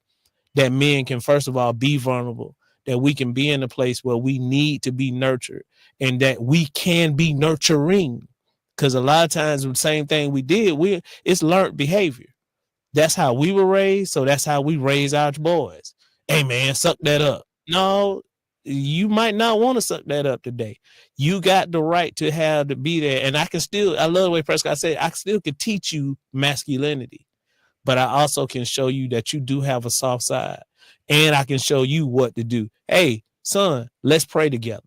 That men can, first of all, be vulnerable, that we can be in a place where we need to be nurtured and that we can be nurturing. Because a lot of times the same thing we did, it's learned behavior. That's how we were raised. So that's how we raise our boys. Hey, man, suck that up. No, you might not want to suck that up today. You got the right to be there. And I love the way Prescott said, I still could teach you masculinity. But I also can show you that you do have a soft side. And I can show you what to do. Hey, son, let's pray together.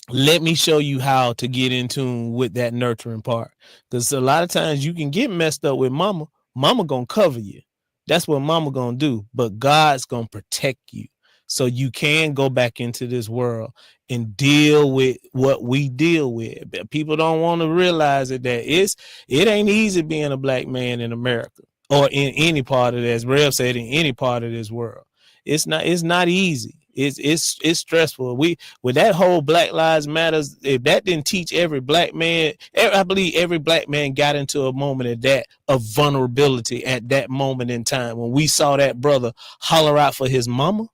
Let me show you how to get in tune with that nurturing part. Because a lot of times you can get messed up with mama. Mama gonna cover you. That's what mama gonna do. But God's gonna protect you. So you can go back into this world and deal with what we deal with. People don't want to realize that it ain't easy being a black man in America or in any part of this. Rev said in any part of this world. It's not easy. It's stressful. With that whole Black Lives Matters, if that didn't teach every black man, I believe every black man got into a moment of vulnerability at that moment in time when we saw that brother holler out for his mama.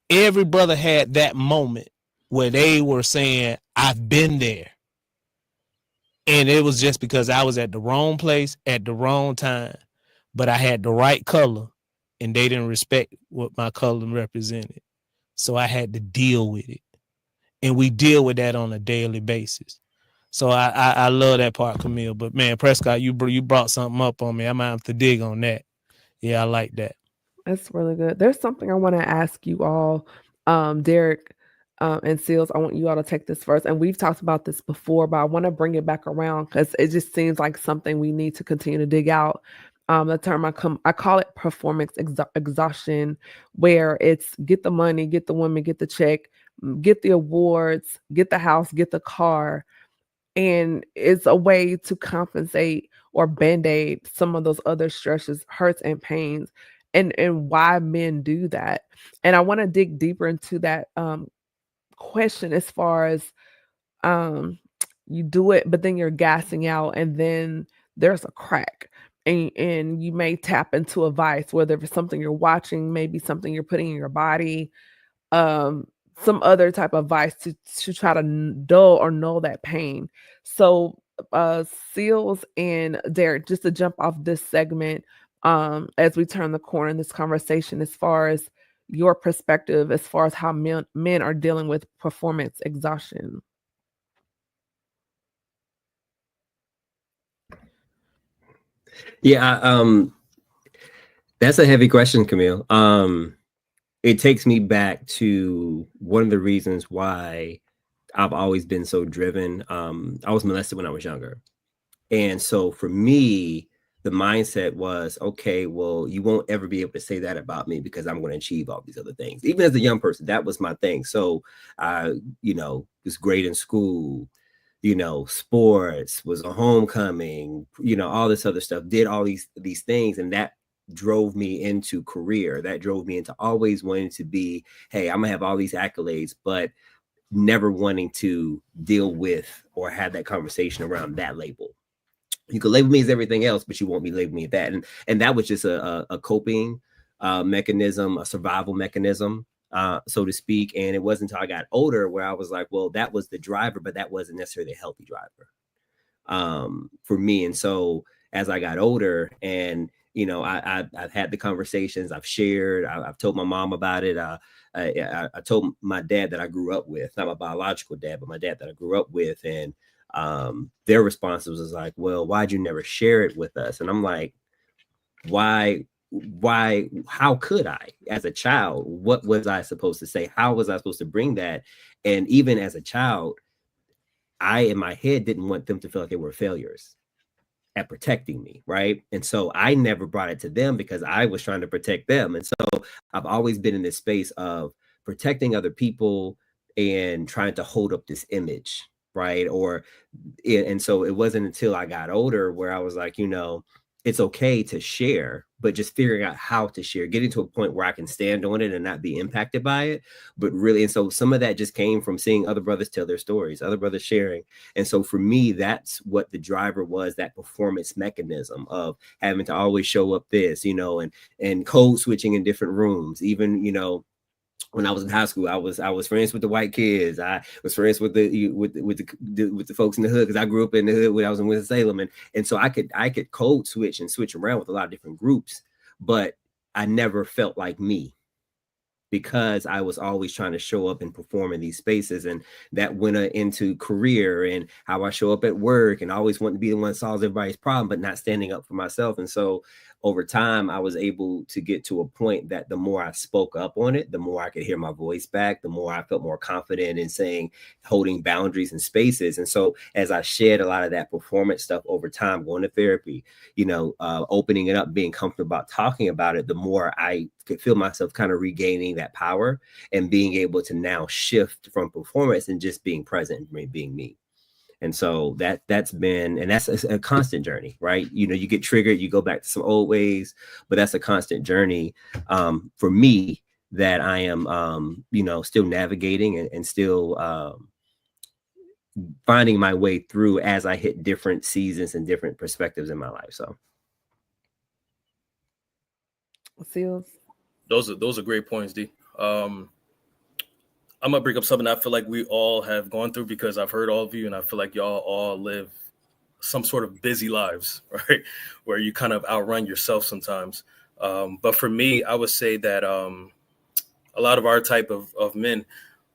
Every brother had that moment where they were saying, I've been there. And it was just because I was at the wrong place at the wrong time, but I had the right color and they didn't respect what my color represented. So I had to deal with it. And we deal with that on a daily basis. So I love that part, Camille. But man, Prescott, you brought something up on me. I might have to dig on that. Yeah, I like that. That's really good. There's something I want to ask you all, Derek and Seals. I want you all to take this first. And we've talked about this before, but I want to bring it back around because it just seems like something we need to continue to dig out. The term I call it performance exhaustion, where it's get the money, get the woman, get the check, get the awards, get the house, get the car. And it's a way to compensate or band-aid some of those other stresses, hurts, and pains. And why men do that. And I want to dig deeper into that question as far as you do it, but then you're gassing out and then there's a crack and you may tap into a vice, whether it's something you're watching, maybe something you're putting in your body, some other type of vice to try to dull or null that pain. So Seals and Derek, just to jump off this segment, as we turn the corner in this conversation, as far as your perspective, as far as how men are dealing with performance exhaustion. Yeah, that's a heavy question, Camille. It takes me back to one of the reasons why I've always been so driven. I was molested when I was younger. And so for me, the mindset was, okay, well, you won't ever be able to say that about me because I'm going to achieve all these other things. Even as a young person, that was my thing. So I, was great in school, sports, was a homecoming, all this other stuff, did all these things. And that drove me into career. That drove me into always wanting to be, hey, I'm gonna have all these accolades, but never wanting to deal with or have that conversation around that label. You can label me as everything else, but you won't be labeling me as that. And that was just a coping mechanism, a survival mechanism so to speak. And it wasn't until I got older where I was like, well, that was the driver, but that wasn't necessarily a healthy driver for me. And so as I got older, and I've had the conversations, I've shared, I've told my mom about it. I told my dad that I grew up with, not my biological dad, but my dad that I grew up with. And their response was like, well, why'd you never share it with us? And I'm like, why, how could I, as a child, what was I supposed to say? How was I supposed to bring that? And even as a child, I, in my head, didn't want them to feel like they were failures at protecting me, right? And so I never brought it to them because I was trying to protect them. And so I've always been in this space of protecting other people and trying to hold up this image, right? And so it wasn't until I got older where I was like, it's okay to share, but just figuring out how to share, getting to a point where I can stand on it and not be impacted by it. But really, and so some of that just came from seeing other brothers tell their stories, other brothers sharing. And so for me, that's what the driver was, that performance mechanism of having to always show up this, and code switching in different rooms, even, when I was in high school, I was friends with the white kids. I was friends with the folks in the hood because I grew up in the hood when I was in Winston-Salem, and so I could code switch and switch around with a lot of different groups, but I never felt like me because I was always trying to show up and perform in these spaces, and that went into career and how I show up at work, and always wanting to be the one that solves everybody's problem, but not standing up for myself. And so over time, I was able to get to a point that the more I spoke up on it, the more I could hear my voice back, the more I felt more confident in saying, holding boundaries and spaces. And so as I shed a lot of that performance stuff over time, going to therapy, opening it up, being comfortable about talking about it, the more I could feel myself kind of regaining that power and being able to now shift from performance and just being present and being me. And so that's been, and that's a constant journey, right? You get triggered, you go back to some old ways, but that's a constant journey for me that I am, still navigating and still finding my way through as I hit different seasons and different perspectives in my life. So. Seals. Those are great points, D. I'm gonna bring up something I feel like we all have gone through because I've heard all of you, and I feel like y'all all live some sort of busy lives, right? Where you kind of outrun yourself sometimes. But for me, I would say that a lot of our type of men,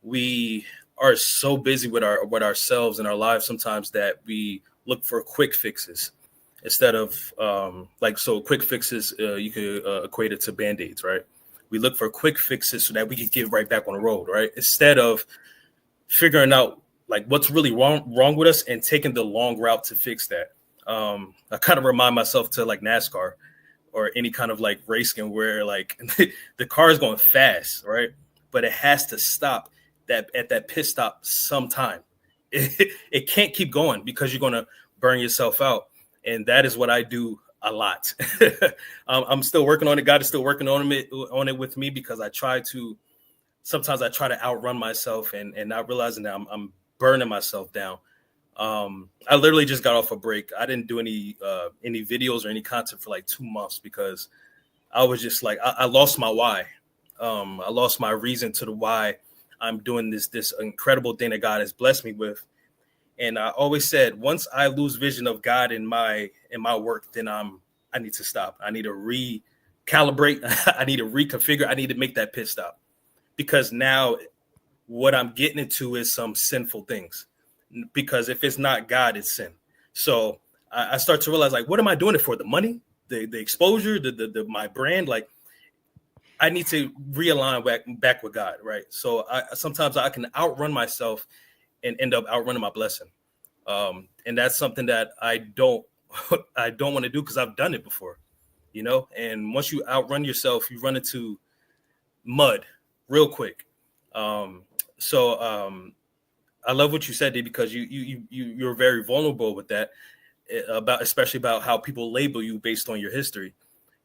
we are so busy with ourselves and our lives sometimes that we look for quick fixes instead of quick fixes. You could equate it to Band-Aids, right? We look for quick fixes so that we can get right back on the road, right? Instead of figuring out like what's really wrong with us and taking the long route to fix that. I kind of remind myself to like NASCAR or any kind of like race game where like the car is going fast, right? But it has to stop at that pit stop sometime. It can't keep going because you're going to burn yourself out. And that is what I do a lot. I'm still working on it. God is still working on it with me because sometimes I try to outrun myself and not realizing that I'm burning myself down. I literally just got off a break. I didn't do any videos or any content for like 2 months because I was just like, I lost my why. I lost my reason to the why I'm doing this incredible thing that God has blessed me with. And I always said, once I lose vision of God in my work, then I need to stop. I need to recalibrate. I need to reconfigure. I need to make that pit stop because now what I'm getting into is some sinful things. Because if it's not God, it's sin. So I start to realize, like, what am I doing it for? The money, the exposure, my brand. Like, I need to realign back with God, right? So sometimes I can outrun myself and end up outrunning my blessing. And that's something that I don't want to do because I've done it before, and once you outrun yourself, you run into mud real quick. So I love what you said, D, because you're very vulnerable with that, especially about how people label you based on your history.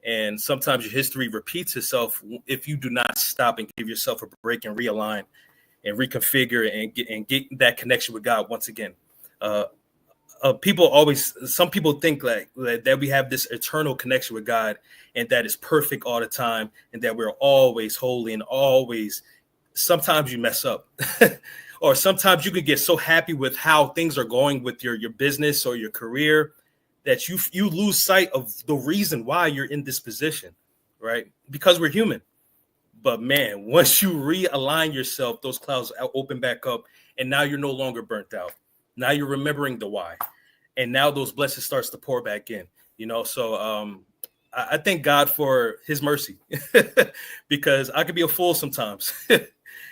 And sometimes your history repeats itself if you do not stop and give yourself a break and realign and reconfigure and get that connection with God once again. Some people think like that we have this eternal connection with God and that is perfect all the time and that we're always holy and always sometimes you mess up. Or sometimes you can get so happy with how things are going with your business or your career that you lose sight of the reason why you're in this position, right? Because we're human. But man, once you realign yourself, those clouds open back up, and now you're no longer burnt out. Now you're remembering the why, and now those blessings starts to pour back in. So I thank God for His mercy because I could be a fool sometimes.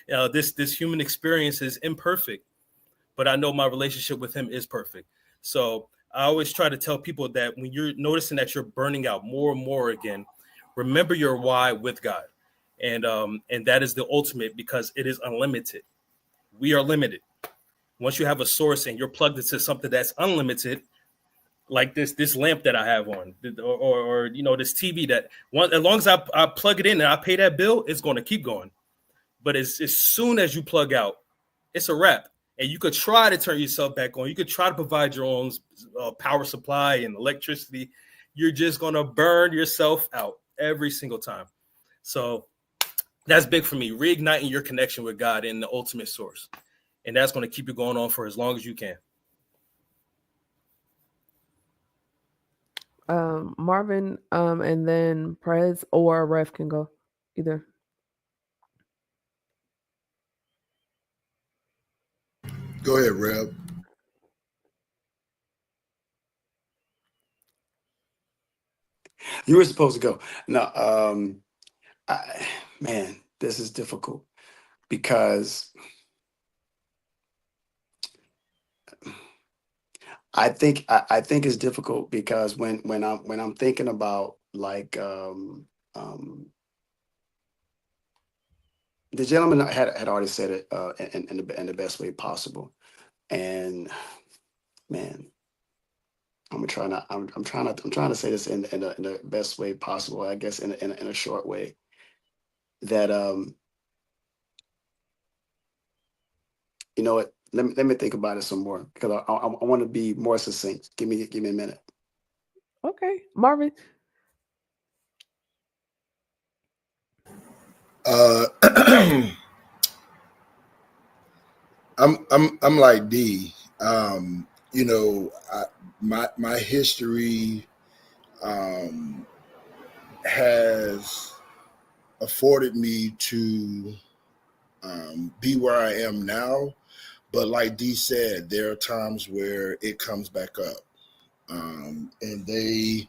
This human experience is imperfect, but I know my relationship with Him is perfect. So I always try to tell people that when you're noticing that you're burning out more and more again, remember your why with God. And that is the ultimate, because it is unlimited. We are limited. Once you have a source and you're plugged into something that's unlimited, like this lamp that I have on, or this TV that as long as I plug it in and I pay that bill, it's going to keep going. But as soon as you plug out, it's a wrap. And you could try to turn yourself back on. You could try to provide your own power supply and electricity. You're just going to burn yourself out every single time. So that's big for me, reigniting your connection with God and the ultimate source. And that's going to keep you going on for as long as you can. Marvin, and then Prez or Ref can go either. Go ahead, Rev. You were supposed to go. No, man, this is difficult because I think it's difficult because when I'm thinking about like the gentleman had already said it in the best way possible, and man, I'm trying to say this in the best way possible. I guess in a short way that you know what. Let me think about it some more because I want to be more succinct. Give me a minute. Okay, Marvin. I'm like D. My history has afforded me to be where I am now. But like D said, there are times where it comes back up, and they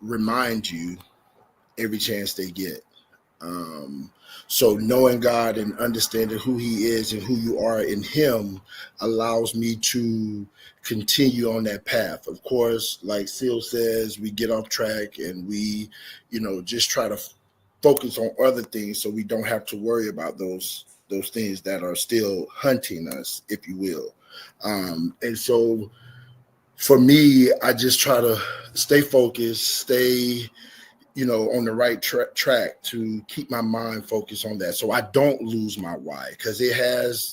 remind you every chance they get. So knowing God and understanding who He is and who you are in Him allows me to continue on that path. Of course, like Seal says, we get off track and we, just try to focus on other things so we don't have to worry about those things that are still hunting us, if you will. And so for me, I just try to stay focused, stay on the right track to keep my mind focused on that, so I don't lose my why. Because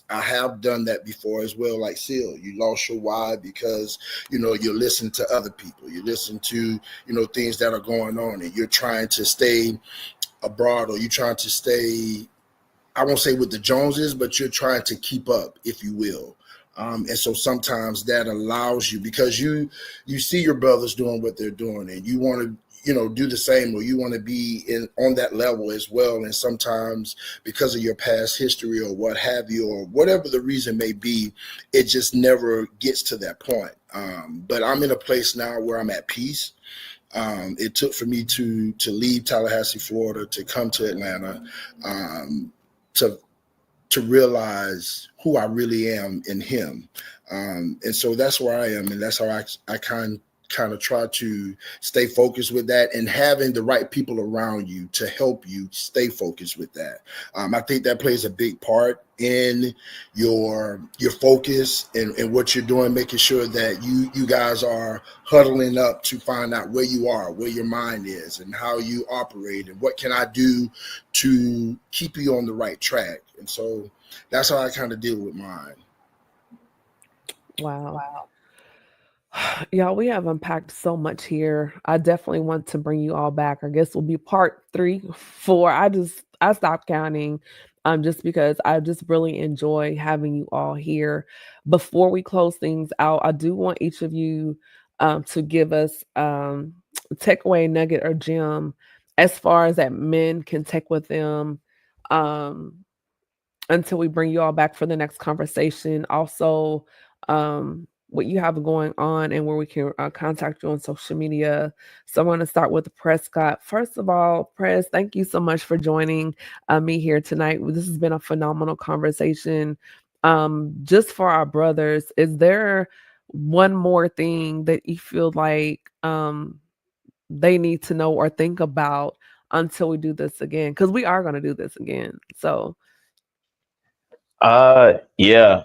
I have done that before as well. Like Seal, you lost your why because you listen to other people, you listen to things that are going on, and you're trying to stay abroad, or you're trying to stay, I won't say with the Joneses, but you're trying to keep up, if you will. And so sometimes that allows you, because you see your brothers doing what they're doing, and you want to do the same, or you want to be on that level as well. And sometimes because of your past history or what have you, or whatever the reason may be, it just never gets to that point. But I'm in a place now where I'm at peace. It took for me to leave Tallahassee, Florida, to come to Atlanta, to realize who I really am in Him. And so that's where I am. And that's how I kind of try to stay focused with that, and having the right people around you to help you stay focused with that. I think that plays a big part in your focus and what you're doing, making sure that you guys are huddling up to find out where you are, where your mind is, and how you operate, and what can I do to keep you on the right track. And so that's how I kind of deal with mine. Wow. Y'all, we have unpacked so much here. I definitely want to bring you all back. I guess will be part 3, 4. I stopped counting. just because I just really enjoy having you all here. Before we close things out, I do want each of you to give us takeaway nugget or gem as far as that men can take with them until we bring you all back for the next conversation. Also, what you have going on and where we can contact you on social media. So I want to start with Prescott. First of all, Pres, thank you so much for joining me here tonight. This has been a phenomenal conversation. Just for our brothers, is there one more thing that you feel like they need to know or think about until we do this again? Because we are going to do this again. So yeah.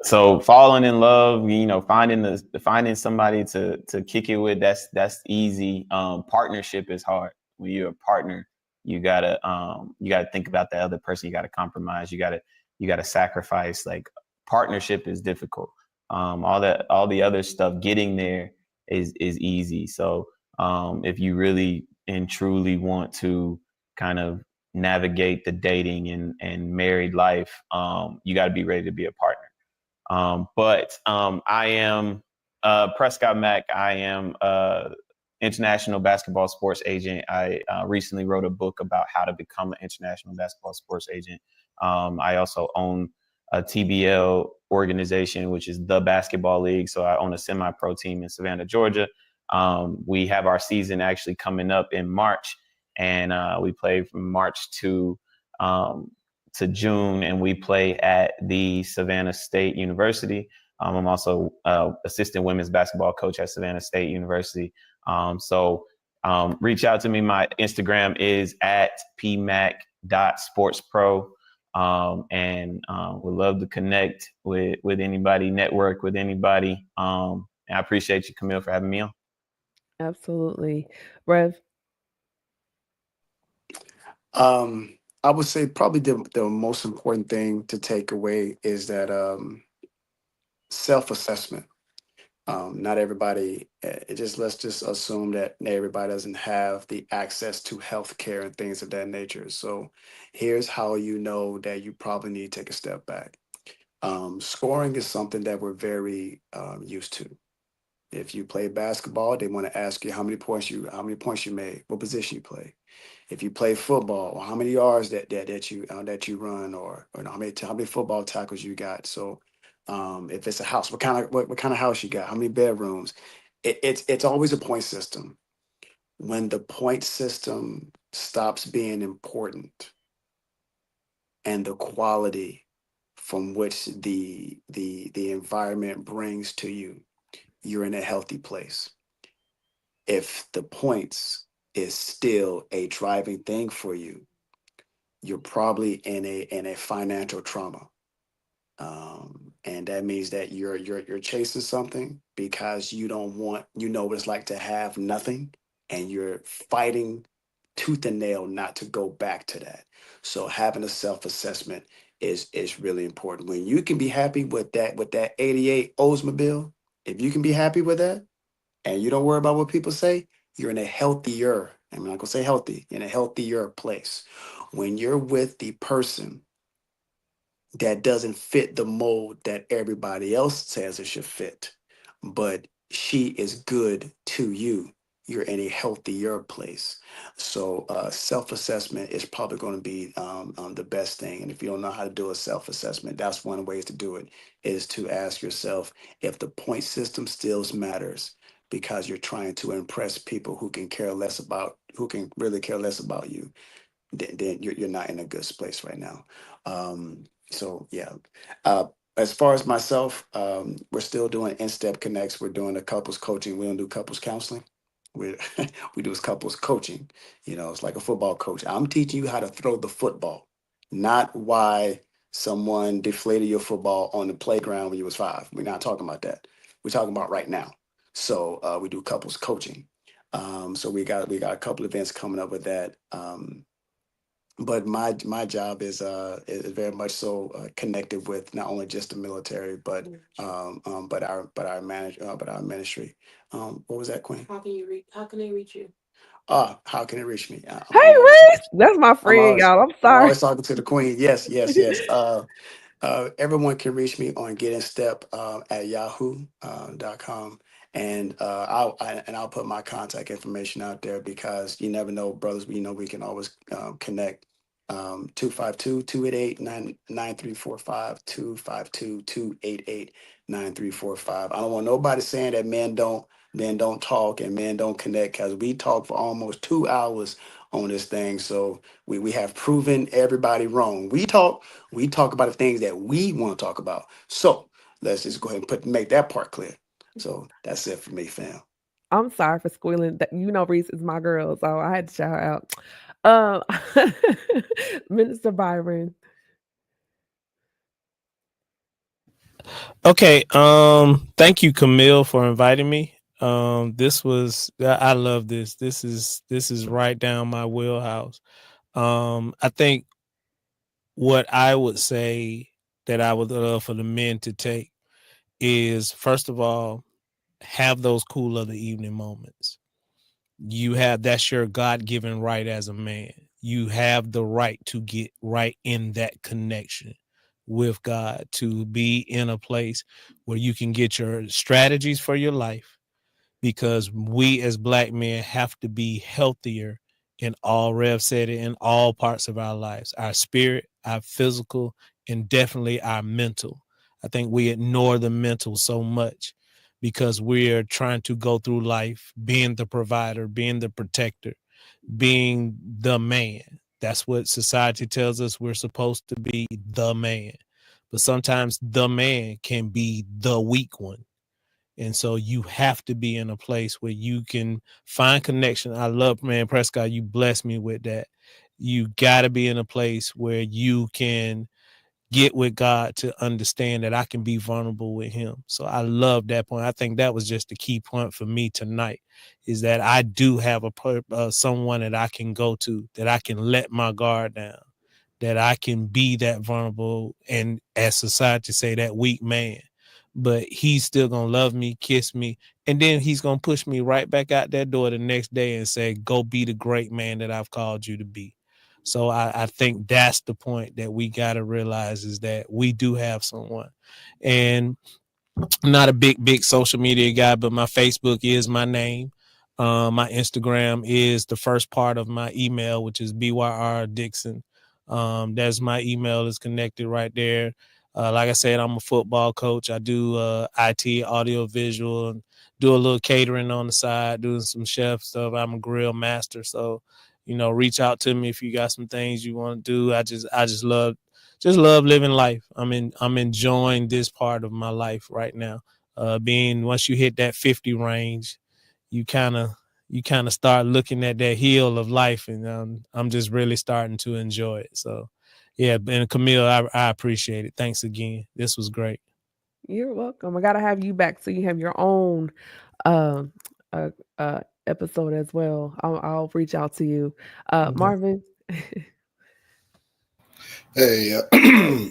So falling in love, finding somebody to kick it with, that's easy. Partnership is hard. When you're a partner, you gotta think about the other person. You gotta compromise. You gotta sacrifice. Like, partnership is difficult. All the other stuff, getting there is easy. So if you really and truly want to kind of navigate the dating and married life, you got to be ready to be a partner. But I am Prescott Mack. I am international basketball sports agent. I recently wrote a book about how to become an international basketball sports agent. I also own a TBL organization, which is the Basketball League. So I own a semi-pro team in Savannah, Georgia. We have our season actually coming up in March, and we play from March to June, and we play at the Savannah State University. I'm also assistant women's basketball coach at Savannah State University. So reach out to me. My Instagram is at pmac.sportspro. And would love to connect with anybody, network with anybody. And I appreciate you, Camille, for having me on. absolutely. Rev? I would say probably the most important thing to take away is that self-assessment. Not everybody, let's just assume that everybody doesn't have the access to healthcare and things of that nature. So here's how you know that you probably need to take a step back. Scoring is something that we're very used to. If you play basketball, they want to ask you how many points you made, what position you play. If you play football, how many yards that you run, or how many football tackles you got. So if it's a house, what kind of house you got, how many bedrooms. It's always a point system. When the point system stops being important and the quality from which the environment brings to you, you're in a healthy place. If the points is still a driving thing for you, you're probably in a financial trauma. And that means that you're chasing something because you know what it's like to have nothing, and you're fighting tooth and nail not to go back to that. So having a self-assessment is really important. When you can be happy with that 88 Oldsmobile, if you can be happy with that and you don't worry about what people say, you're in a healthier, I'm not gonna say healthy, in a healthier place. When you're with the person that doesn't fit the mold that everybody else says it should fit, but she is good to you, you're in a healthier place. So self-assessment is probably going to be the best thing. And if you don't know how to do a self-assessment, that's one of the ways to do it, is to ask yourself if the point system still matters, because you're trying to impress people who can really care less about you. Then you're not in a good place right now. So yeah. As far as myself, we're still doing InStep Connects. We're doing a couples coaching. We don't do couples counseling. We we do couples coaching. It's like a football coach. I'm teaching you how to throw the football, not why someone deflated your football on the playground when you was 5. We're not talking about that. We're talking about right now. So we do couples coaching. So we got a couple events coming up with that. But my job is very much so connected with not only just the military, but our ministry. What was that, Queen? How can they reach you? How can it reach me? Hey, Reese, that's my friend, y'all. I'm I'm sorry. always talking to the queen. Yes. Everyone can reach me on getinstep at yahoo.com. And I'll put my contact information out there because you never know, brothers. We know we can always connect. 252-288-9345, 252-288-9345. I don't want nobody saying that men don't talk and men don't connect, because we talk for almost 2 hours on this thing. So we have proven everybody wrong. We talk about the things that we want to talk about. So let's just go ahead and make that part clear. So that's it for me, fam. I'm sorry for squealing. Reese is my girl, so I had to shout her out. Minister Byron. Okay. Thank you, Camille, for inviting me. I love this. This is right down my wheelhouse. I think what I would say that I would love for the men to take is, first of all, have those cool of the evening moments. That's your God-given right as a man. You have the right to get right in that connection with God, to be in a place where you can get your strategies for your life, because we as Black men have to be healthier in all, Rev said it, in all parts of our lives, our spirit, our physical, and definitely our mental. I think we ignore the mental so much because we're trying to go through life being the provider, being the protector, being the man. That's what society tells us we're supposed to be, the man. But sometimes the man can be the weak one. And so you have to be in a place where you can find connection. I love, man, Prescott, you blessed me with that. You got to be in a place where you can get with God to understand that I can be vulnerable with him. So I love that point. I think that was just the key point for me tonight, is that I do have someone that I can go to, that I can let my guard down, that I can be that vulnerable and, as society say, that weak man. But he's still going to love me, kiss me, and then he's going to push me right back out that door the next day and say, go be the great man that I've called you to be. So I think that's the point that we got to realize, is that we do have someone. And I'm not a big social media guy, but my Facebook is my name. My Instagram is the first part of my email, which is BYR Dixon. That's my email is connected right there. Like I said, I'm a football coach. I do IT, audio, visual, and do a little catering on the side, doing some chef stuff. I'm a grill master. So, reach out to me if you got some things you want to do. I just love living life. I'm enjoying this part of my life right now. Once you hit that 50 range, you kind of start looking at that hill of life, and I'm just really starting to enjoy it. So, yeah, and Camille, I appreciate it. Thanks again. This was great. You're welcome. I gotta have you back so you have your own episode as well. I'll reach out to you, Marvin. Hey,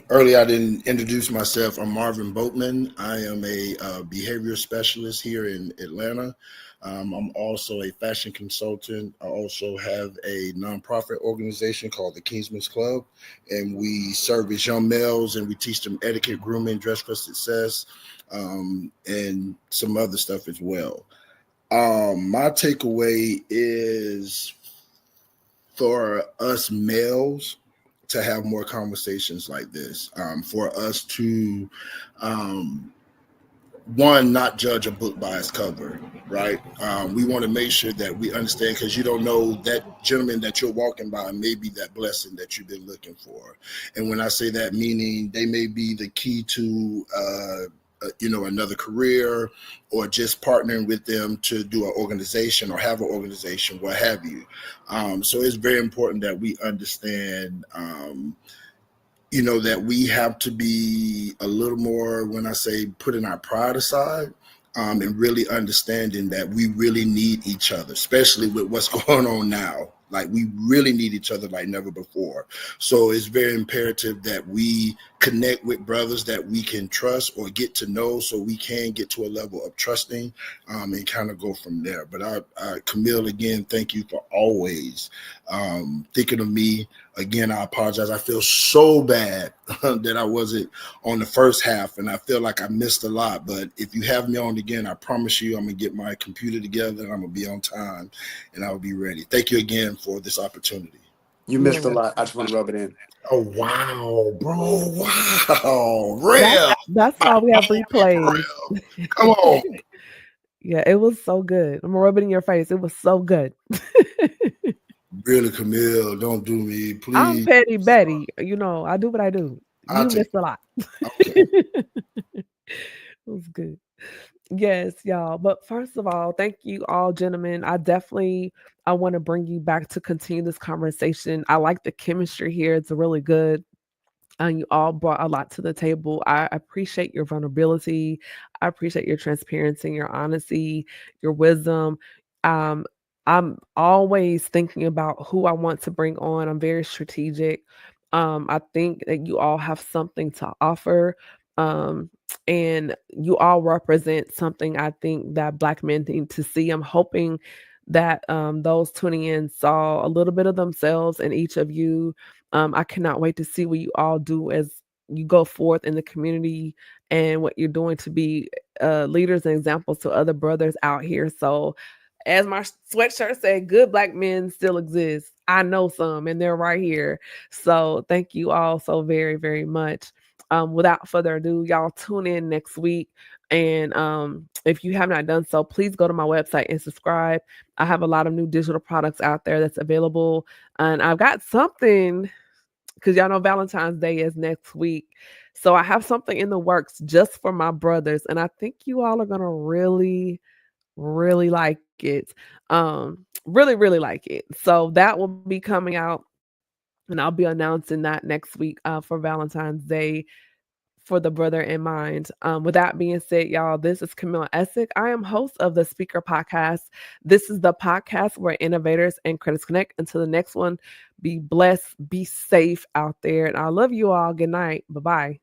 earlier I didn't introduce myself. I'm Marvin Boatman. I am a behavior specialist here in Atlanta. I'm also a fashion consultant. I also have a nonprofit organization called the Kingsman's Club, and we service young males and we teach them etiquette, grooming, dress for success, and some other stuff as well. My takeaway is for us males to have more conversations like this, for us to, one, not judge a book by its cover, right? We want to make sure that we understand, because you don't know that gentleman that you're walking by may be that blessing that you've been looking for. And when I say that, meaning they may be the key to, another career, or just partnering with them to do an organization or have an organization, what have you. So it's very important that we understand, that we have to be a little more, when I say putting our pride aside, and really understanding that we really need each other, especially with what's going on now. Like, we really need each other like never before. So it's very imperative that we connect with brothers that we can trust or get to know, so we can get to a level of trusting and kind of go from there. But Camille, again, thank you for always thinking of me. Again, I apologize. I feel so bad that I wasn't on the first half, and I feel like I missed a lot. But if you have me on again, I promise you I'm going to get my computer together, and I'm going to be on time, and I'll be ready. Thank you again for this opportunity. You missed a lot. I just want to rub it in. Oh, wow, bro. Wow. Real. That's why we have replays. Come on. Yeah, it was so good. I'm gonna rub it in your face. It was so good. Really, Camille, don't do me, please. I'm Petty Betty. You know, I do what I do. You missed a lot. Okay. It was good. Yes, y'all. But first of all, thank you all, gentlemen. I want to bring you back to continue this conversation. I like the chemistry here. It's really good. And you all brought a lot to the table. I appreciate your vulnerability. I appreciate your transparency, your honesty, your wisdom. I'm always thinking about who I want to bring on. I'm very strategic. I think that you all have something to offer. And you all represent something I think that Black men need to see. I'm hoping that those tuning in saw a little bit of themselves in each of you. I cannot wait to see what you all do as you go forth in the community and what you're doing to be leaders and examples to other brothers out here. So as my sweatshirt said, good Black men still exist. I know some, and they're right here. So thank you all so very, very much. Without further ado, y'all tune in next week. And if you have not done so, please go to my website and subscribe. I have a lot of new digital products out there that's available. And I've got something, because y'all know Valentine's Day is next week. So I have something in the works just for my brothers. And I think you all are going to really, really like it. Really, really like it. So that will be coming out. And I'll be announcing that next week for Valentine's Day for the brother in mind. With that being said, y'all, this is Camille Essick. I am host of the Speaker Podcast. This is the podcast where innovators and critics connect. Until the next one, be blessed, be safe out there. And I love you all. Good night. Bye-bye.